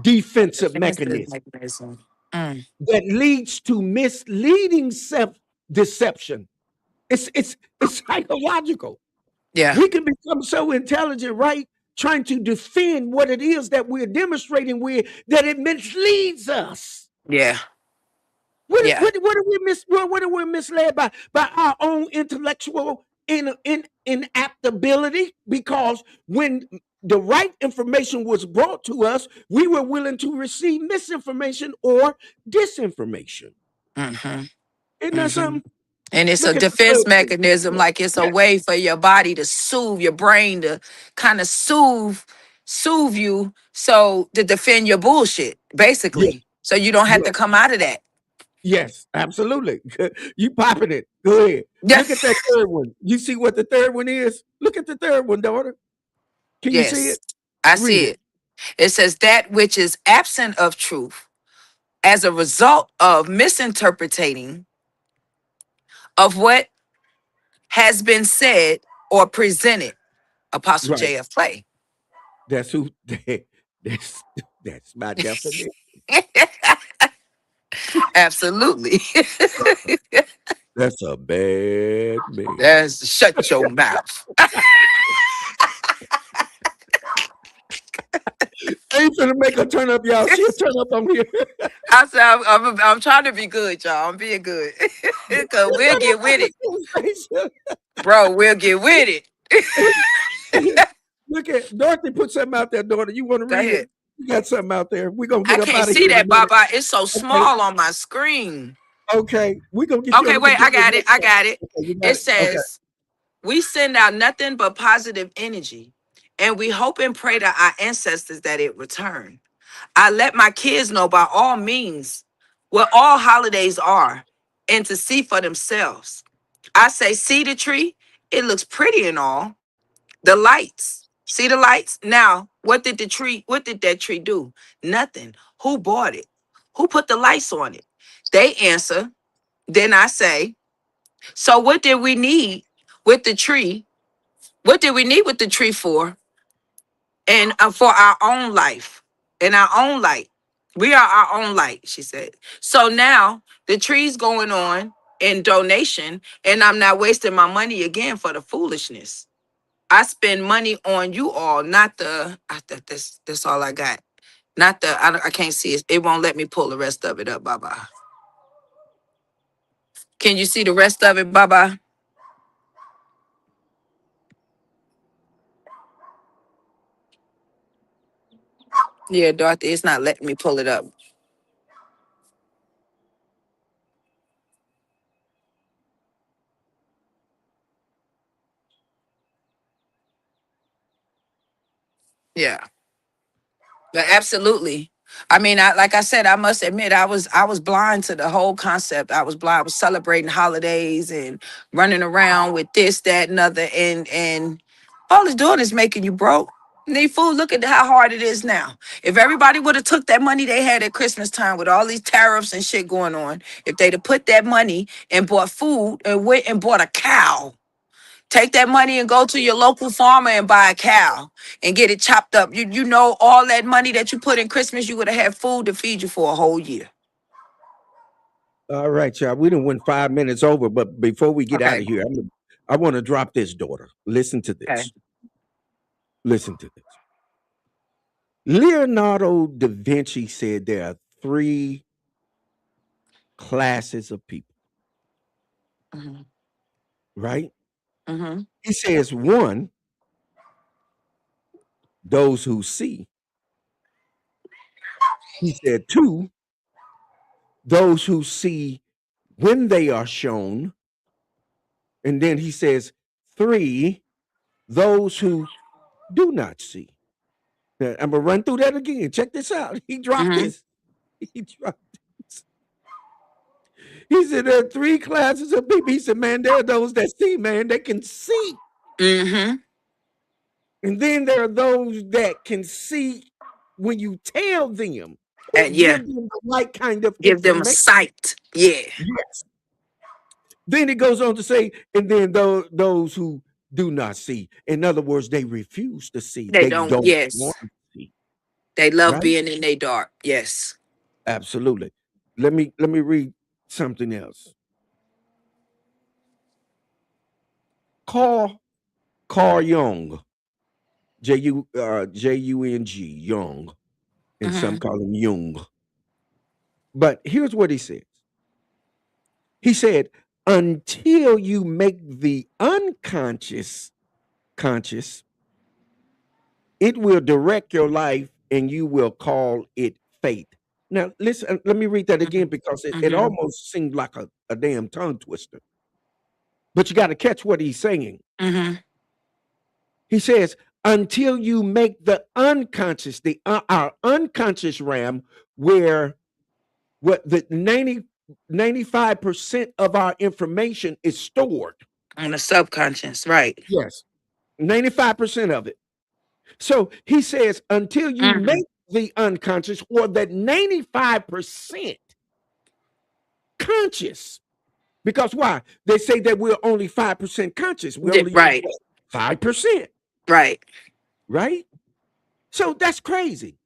defensive Defensive mechanism mechanism. Mm. that leads to misleading self-deception. It's psychological. Yeah. We can become so intelligent, right? Trying to defend what it is that we're demonstrating with, that it misleads us. Yeah. What Yeah. what what are we what are we misled by our own intellectual inaptability? Because when the right information was brought to us, we were willing to receive misinformation or disinformation. Mm-hmm. Isn't that Mm-hmm. something? And it's a Look at the defense third one. mechanism, Yeah, like it's a yeah, way for your body to soothe your brain, to kind of soothe you, so to defend your bullshit, yeah, basically. So you don't have yeah. to come out of that. Yes, absolutely. You popping it. Go ahead. Yeah. Look at that third one. You see what the third one is? Look at the third one, daughter. Can you see Yes. it? I Read see it. it. It says that which is absent of truth as a result of misinterpreting of what has been said or presented. Apostle Right. J.F. Clay. That's who that's that's my definition. Absolutely. That's a bad man. That's shut your mouth. I ain't finna make her turn up, y'all. She'll turn up on here. I said, I'm trying to be good, y'all. I'm being good. Because She'll we'll turn get up on with it. the Bro, we'll get with it. station. Look at Dorothy put something out there, daughter. You want to Go read it? ahead. You got something out there. We're gonna I get up can't out of see here in a that, minute. Baba. It's so Okay. small on my screen. Okay. We're gonna get you on Okay, the wait. I computer got it. next I time. got it. Okay, you got It it? Okay. says, we send out nothing but positive energy, and we hope and pray to our ancestors that it return. I let my kids know by all means what all holidays are and to see for themselves. I say, see the tree? It looks pretty and all. The lights. See the lights? Now, what did that tree do? Nothing. Who bought it? Who put the lights on it? They answer. Then I say, so what did we need with the tree? What did we need with the tree for? And for our own life and our own light. We are our own light, she said. So now the tree's going on in donation, and I'm not wasting my money again for the foolishness. I spend money on you all, not the. That's all I got. Not the. I can't see it. It won't let me pull the rest of it up. Baba. Can you see the rest of it, Baba? Yeah, Dorothy, it's not letting me pull it up. Yeah. But absolutely. I mean, like I said, I must admit, I was blind to the whole concept. I was blind. I was celebrating holidays and running around with this, that, and other, and all it's doing is making you broke. Need food. Look at how hard it is now. If everybody would have took that money they had at Christmas time with all these tariffs and shit going on, if they'd have put that money and bought food and went and bought a cow. Take that money and go to your local farmer and buy a cow and get it chopped up. You know all that money that you put in Christmas, you would have had food to feed you for a whole year. All right, y'all. We done went 5 minutes over, but before we get out Okay. of here, I want to drop this, daughter. Listen to Okay. this. Listen to this. Leonardo da Vinci said there are 3 classes of people, Mm-hmm. right? Mm-hmm. He says, 1, those who see. He said, 2, those who see when they are shown. And then he says, 3, those who do not see. Now, I'm going to run through that again. Check this out. He dropped Mm-hmm. this. He dropped this. He said, there are 3 classes of people. He said, man, there are those that see, man, they can see. Mm-hmm. And then there are those that can see when you tell them or And yeah, give them the right kind of give them a information. sight. Yeah. Yes. Then it goes on to say, and then those who do not see. In other words, they refuse to see. They They don't. don't want Yes. to see. They love Right? being in their dark. Yes. Absolutely. Let me read something else. Carl Jung, Jung, Jung, and some Mm-hmm. call him Jung. But here's what he says. He said, until you make the unconscious conscious, it will direct your life and you will call it fate. Now, listen, let me read that again because it Mm-hmm. almost seemed like a damn tongue twister. But you got to catch what he's saying. Mm-hmm. He says, until you make the unconscious, our unconscious realm, where what the 95% of our information is stored. On the subconscious, right. Yes. 95% of it. So he says, until you Mm-hmm. make the unconscious or that 95% conscious, because why? They say that we're only 5% conscious. We're only Right. 5%. Right. Right? So that's crazy.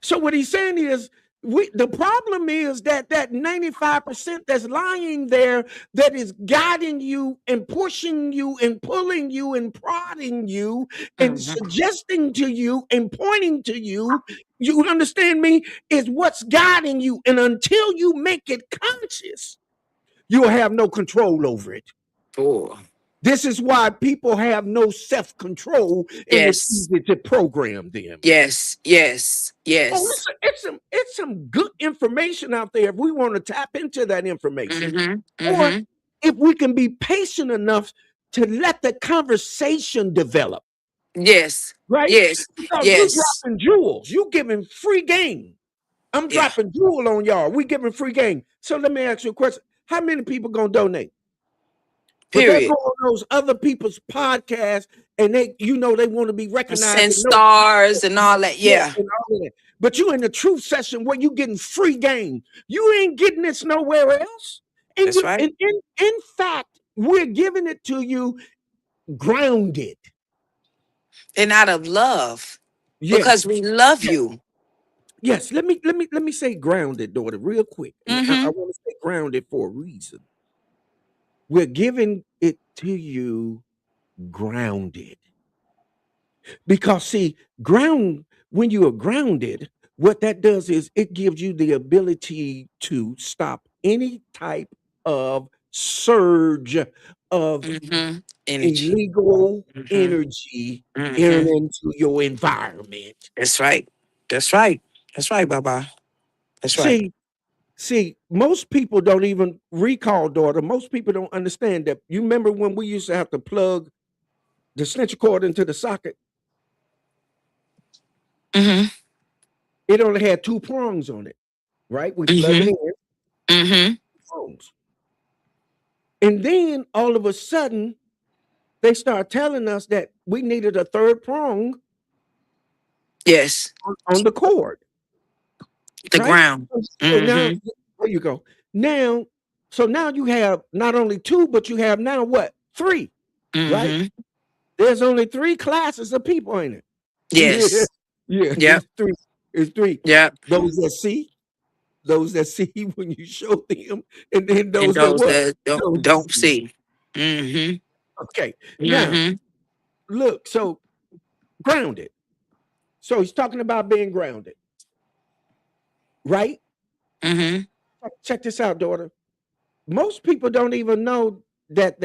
So what he's saying is, the problem is that 95% that's lying there, that is guiding you and pushing you and pulling you and prodding you and suggesting to you and pointing to you, you understand me, is what's guiding you. And until you make it conscious, you'll have no control over it. Oh. This is why people have no self-control, and it's Yes. easy to program them. Yes. Yes. Yes. Oh, listen, it's some good information out there if we want to tap into that information. Mm-hmm. Or Mm-hmm. if we can be patient enough to let the conversation develop. Yes. Right? Yes. Because you Yes. dropping jewels, you giving free game. I'm Yeah. dropping jewel on y'all. We giving free game. So let me ask you a question. How many people gonna donate? But they Period. go on those other people's podcasts and they, they want to be And recognized send and know. stars and all that. Yeah, Yeah, and all of that. But you in the truth session where you getting free game. You ain't getting this nowhere else. And that's you right. and in fact, we're giving it to you grounded. And out of love, because Yes. we love Yes. you. Yes. Let me say grounded, daughter, real quick. And I Mm-hmm. want to say grounded for a reason. We're giving it to you grounded. Because see, when you are grounded, what that does is it gives you the ability to stop any type of surge of Mm-hmm. Energy. illegal Mm-hmm. energy Mm-hmm. entering into your environment. That's right. That's right. That's right, Baba. That's right. See, most people don't even recall, daughter. Most people don't understand that. You remember when we used to have to plug the extension cord into the socket? Mm-hmm. It only had two prongs on it, right? We plug it Mm-hmm. in, Mm-hmm. prongs. And then all of a sudden, they start telling us that we needed a third prong Yes. on the cord, The right? ground. So now, Mm-hmm. there you go. Now, so now you have not only two, but you have now what? Three, right? Mm-hmm. There's only three classes of people in it. Yeah, Yes. yeah, Yep. it's three. It's three. Yep. Those that see, those that see when you show them, and then And those that those what? that Don't don't see. see. Mm-hmm. Okay. Now, Mm-hmm. look, so grounded. So he's talking about being grounded, right? Mm-hmm. Check this out, daughter. Most people don't even know that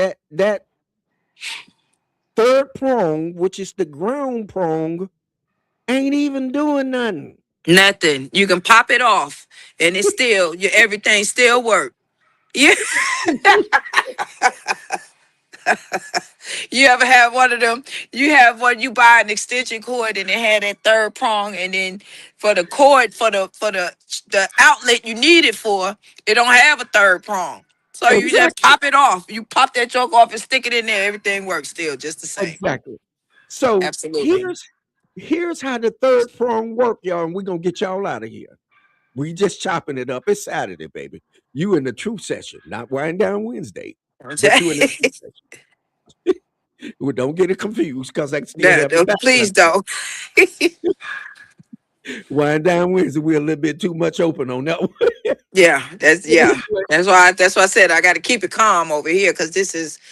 third prong, which is the ground prong, ain't even doing nothing. Nothing. You can pop it off and it's still everything still work. Yeah. You ever have one of them? You have one, you buy an extension cord and it had that third prong, and then for the cord for the outlet you need it for, it don't have a third prong. So you just Exactly. pop it off. You pop that joke off and stick it in there. Everything works still just the same. Exactly. So Absolutely. here's how the third prong work, y'all, and we're gonna get y'all out of here. We just chopping it up. It's Saturday, baby. You in the truth session, not wind down Wednesday, but you in the truth session. Well, don't get it confused because I still No, have the no, background. please don't. Wind down Wednesday, we're a little bit too much open on that one. Yeah, Anyway, that's why I said I got to keep it calm over here, because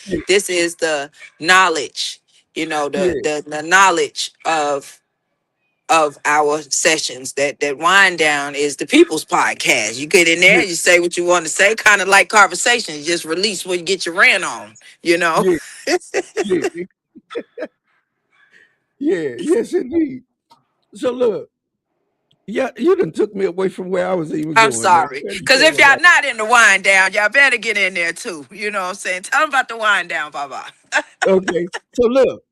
yeah, this is the knowledge, yeah, the knowledge of our sessions. That wind down is the people's podcast. You get in there, yeah, you say what you want to say, kind of like conversation. You just release what you get your rant on, you know. yeah, yeah, yeah, yes, indeed. So look, yeah, you done took me away from where I was even I'm going, man. sorry. Let me Because tell if you y'all about not in the wind down, y'all better get in there too. You know what I'm saying? Tell them about the wind down, Baba. it. Okay, so look,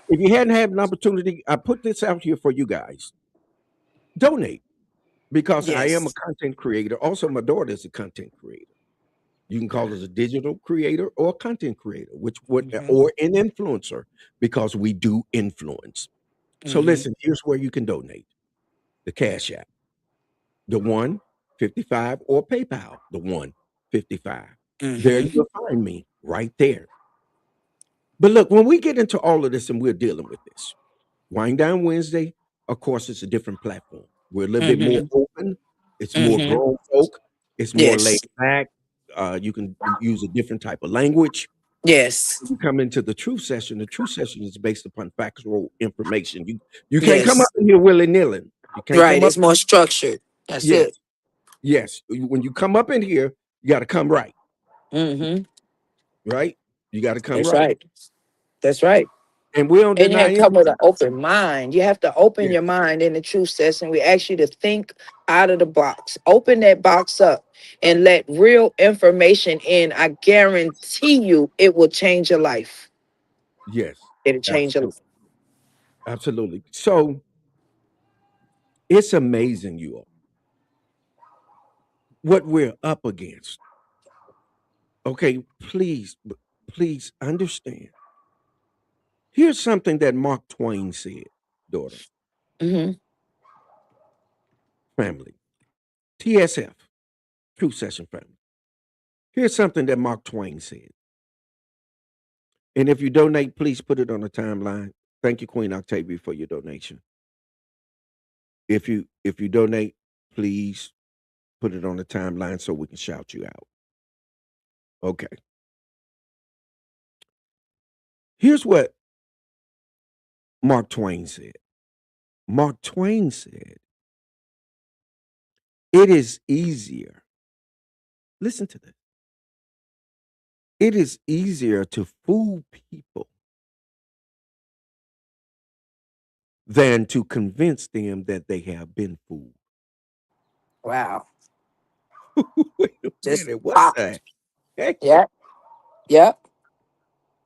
if you hadn't had an opportunity, I put this out here for you guys. Donate because I am a Yes. content creator. Also, my daughter is a content creator. You can call us a digital creator or a content creator, which what Mm-hmm. or an influencer because we do influence. So Mm-hmm. listen, here's where you can donate. The Cash App, the 155 or PayPal, the 155. There Mm-hmm. you'll find me right there. But look, when we get into all of this and we're dealing with this, Wind Down Wednesday, of course, it's a different platform. We're a little bit more Mm-hmm. open. It's more Mm-hmm. grown folk. It's more laid Yes. back. You can use a different type of language. Yes. When you come into the truth session, the truth session is based upon factual information. You can't come up Yes. in here willy nilly. You can't Right. come up. It's more structured. That's Yes, it. yes. When you come up in here, you got to come right. Mm-hmm. Right. You got to come That's right. right. That's right. And we don't And you have deny to come with an anything. open mind. You have to open Yeah. your mind in the truth session. We ask you to think out of the box. Open that box up and let real information in. I guarantee you it will change your life. Yes. It'll change your Absolutely. life. Absolutely. So it's amazing, you all, what we're up against. Okay, please. please understand. Here's something that Mark Twain said, daughter, Mm-hmm. family, TSF, True Session family. Here's something that Mark Twain said. And if you donate, please put it on the timeline. Thank you, Queen Octavia, for your donation. If you donate, please put it on the timeline so we can shout you out. Okay. Here's what Mark Twain said. Mark Twain said, it is easier. Listen to this. It is easier to fool people than to convince them that they have been fooled. Wow. Wait a Just minute. What pop. the heck? Yep. Yep.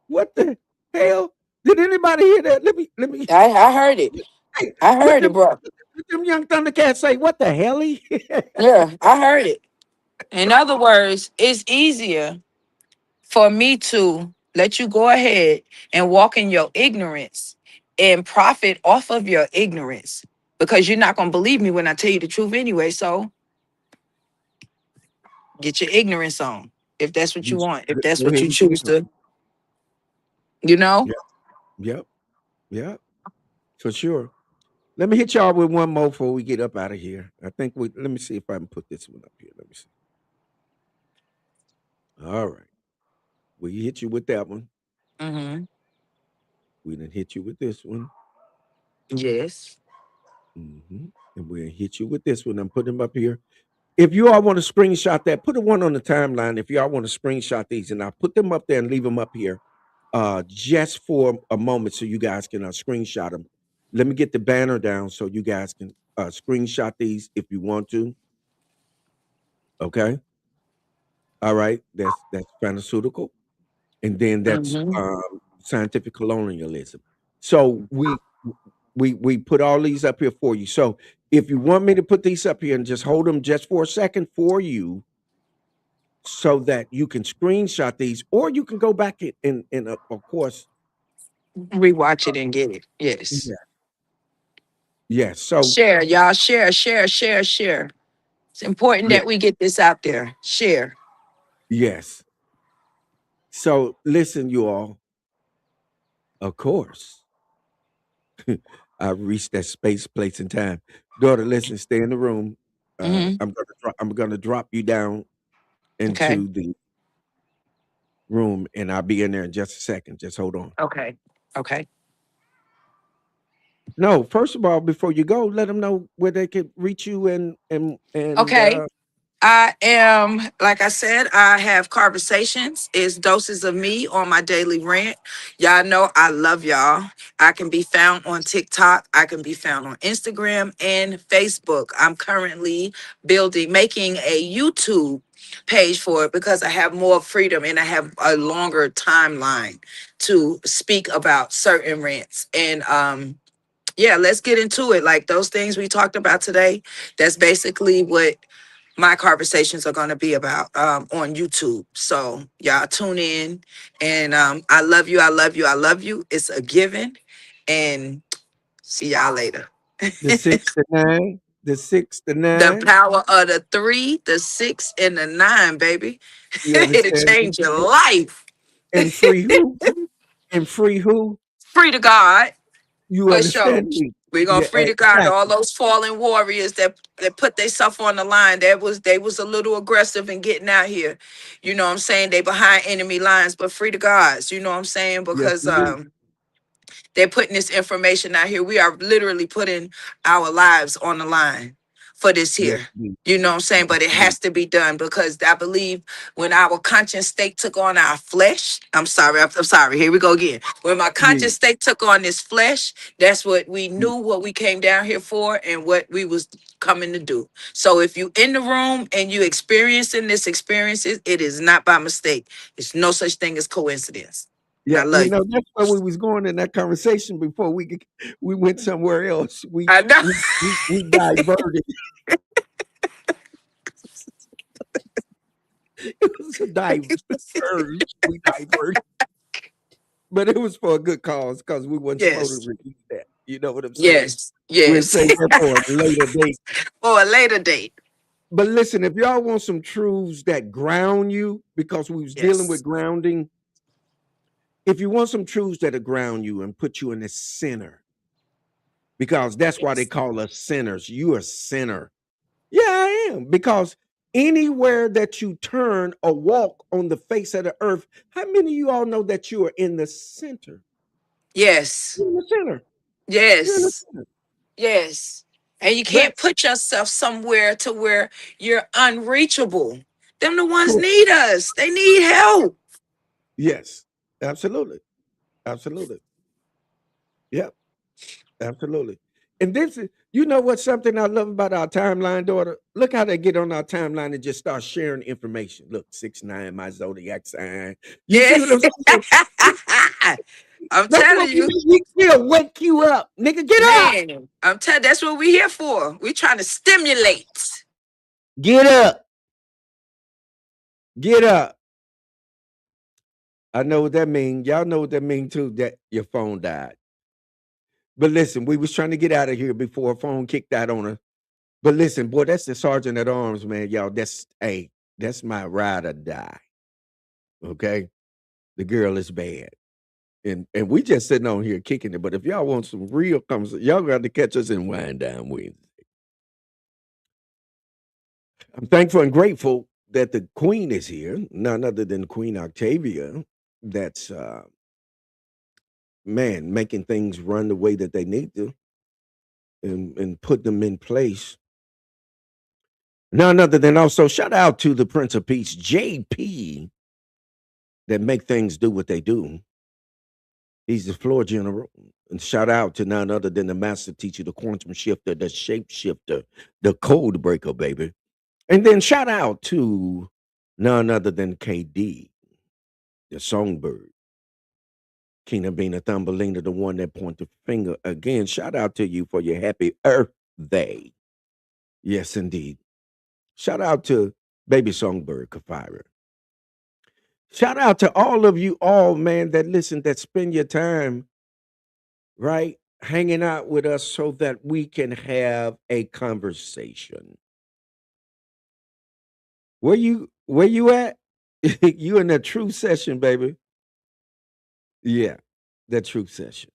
What the hell? Did anybody hear that? Let me I heard it. hey, I what heard it, them bro. what them young Thundercats say? What the hell? Yeah, I heard it. In other words, it's easier for me to let you go ahead and walk in your ignorance and profit off of your ignorance because you're not going to believe me when I tell you the truth anyway. So get your ignorance on if that's what you want, if that's Go what ahead you and get choose it on. to, you know? Yep, yep, yep, for sure. Let me hit y'all with one more before we get up out of here. I think let me see if I can put this one up here. Let me see. All right. We hit you with that one. Mm-hmm. We didn't hit you with this one. Yes. And we'll hit you with this one. I'm putting them up here. If you all want to screenshot that, put a one on the timeline. If y'all want to screenshot these, and I'll put them up there and leave them up here just for a moment so you guys can screenshot them. Let me get the banner down so you guys can screenshot these if you want to. Okay. All right. That's pharmaceutical. And then that's Mm-hmm. scientific colonialism. So we put all these up here for you. So if you want me to put these up here and just hold them just for a second for you, so that you can screenshot these, or you can go back and of course, Rewatch it and get it. Yes. yeah, yes. So Share, y'all. Share, share, share, share. It's important yeah, that we get this out there. Share. yes. So listen, you all. Of course, I've reached that space, place, and time. Daughter, listen, stay in the room. Mm-hmm. I'm gonna drop you down Okay. into the room, and I'll be in there in just a second. Just hold on. Okay. Okay. No, first of all, before you go, let them know where they could reach you and Okay. I am, like I said, I have conversations. It's doses of me on my daily rant. Y'all know I love y'all. I can be found on TikTok. I can be found on Instagram and Facebook. I'm currently making a YouTube page for it because I have more freedom and I have a longer timeline to speak about certain rants. And yeah, let's get into it. Like those things we talked about today, that's basically what my conversations are going to be about on YouTube. So y'all tune in and I love you. I love you. I love you. It's a given and see y'all later. the 6 to 9, the six to The nine. power of the 3, the 6, and the 9, baby. You It'll understand me? change your life. And free who? And free who? Free to God. You For sure. understand me? We're gonna Yeah, free to God all exactly. those fallen warriors that put themselves on the line. They was a little aggressive in getting out here. You know what I'm saying? They behind enemy lines, but free to God's, you know what I'm saying? Yes, Because indeed. they're putting this information out here. We are literally putting our lives on the line for this Yes, here. indeed. You know what I'm saying? Yes, But it indeed. has to be done because I believe when our conscience state took on our flesh, I'm sorry, here we go again. When my Yeah, conscience state took on this flesh, that's what we knew what we came down here for and what we was coming to do. So if you in the room and you experiencing this experience, it is not by mistake. It's no such thing as coincidence. And yeah. I love You you. know, that's where we was going in that conversation before we went somewhere else. We I know. we we diverted. was a diversion. We diverted, but it was for a good cause because we weren't supposed to Yes. repeat that. You know what I'm saying? Yes. We'll Yes. save that for a later date. For a later date. But listen, if y'all want some truths that ground you, because we was dealing with Yes. grounding, if you want some truths that'll ground you and put you in the center, because that's why they Yes. call us sinners. You a sinner. Yeah, I am. Because anywhere that you turn or walk on the face of the earth, how many of you all know that you are in the center? Yes. You're in the center. You're in the Yes. center. Yes. And you But can't put yourself somewhere to where you're unreachable. Them the ones cool. need us. They need help. Yes, absolutely. Absolutely. Yep, absolutely. And this is, you know what, something I love about our timeline, daughter? Look how they get on our timeline and just start sharing information. Look, 6'9", my zodiac sign. You Yeah. see what I'm saying? I'm That's telling what we you, do. We still wake you up. Nigga, get up. man. I'm telling that's what we're here for. We're trying to stimulate. Get up. Get up. I know what that means. Y'all know what that means too, that your phone died. But listen, we was trying to get out of here before a phone kicked out on us. But listen, boy, that's the sergeant at arms, man. Y'all, that's my ride or die. Okay. The girl is bad. And we just sitting on here kicking it. But if y'all want some real conversation, y'all got to catch us in Wind Down Wednesday. I'm thankful and grateful that the Queen is here, none other than Queen Octavia. That's man making things run the way that they need to, and put them in place. None other than also shout out to the Prince of Peace, JP, that make things do what they do. He's the floor general. And shout out to none other than the master teacher, the quantum shifter, the shapeshifter, the code breaker, baby. And then shout out to none other than KD, the songbird. Kina Bina Thumbelina, the one that point the finger again. Shout out to you for your happy Earth Day. Yes, indeed. Shout out to Baby Songbird Kafira. Shout out to all of you all, man, that listen, that spend your time, right, hanging out with us so that we can have a conversation. Where you at? You in the true session, baby. Yeah, the true session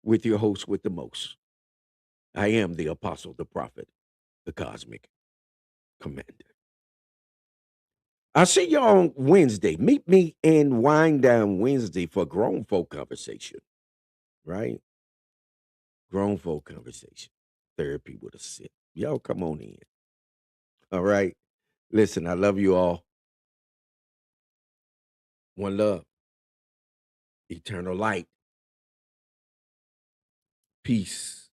with your host with the most. I am the apostle, the prophet, the cosmic commander. I'll see you on Wednesday. Meet me in Wind Down Wednesday for grown folk conversation, right? Grown folk conversation. Therapy with a sip. Y'all come on in. All right. Listen, I love you all. One love, eternal light, peace,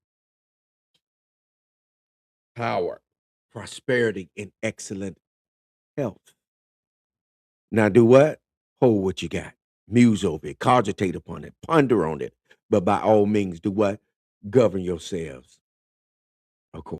power, prosperity, and excellent health. Now, do what? Hold what you got. Muse over it, cogitate upon it, ponder on it. But by all means, do what? Govern yourselves accordingly.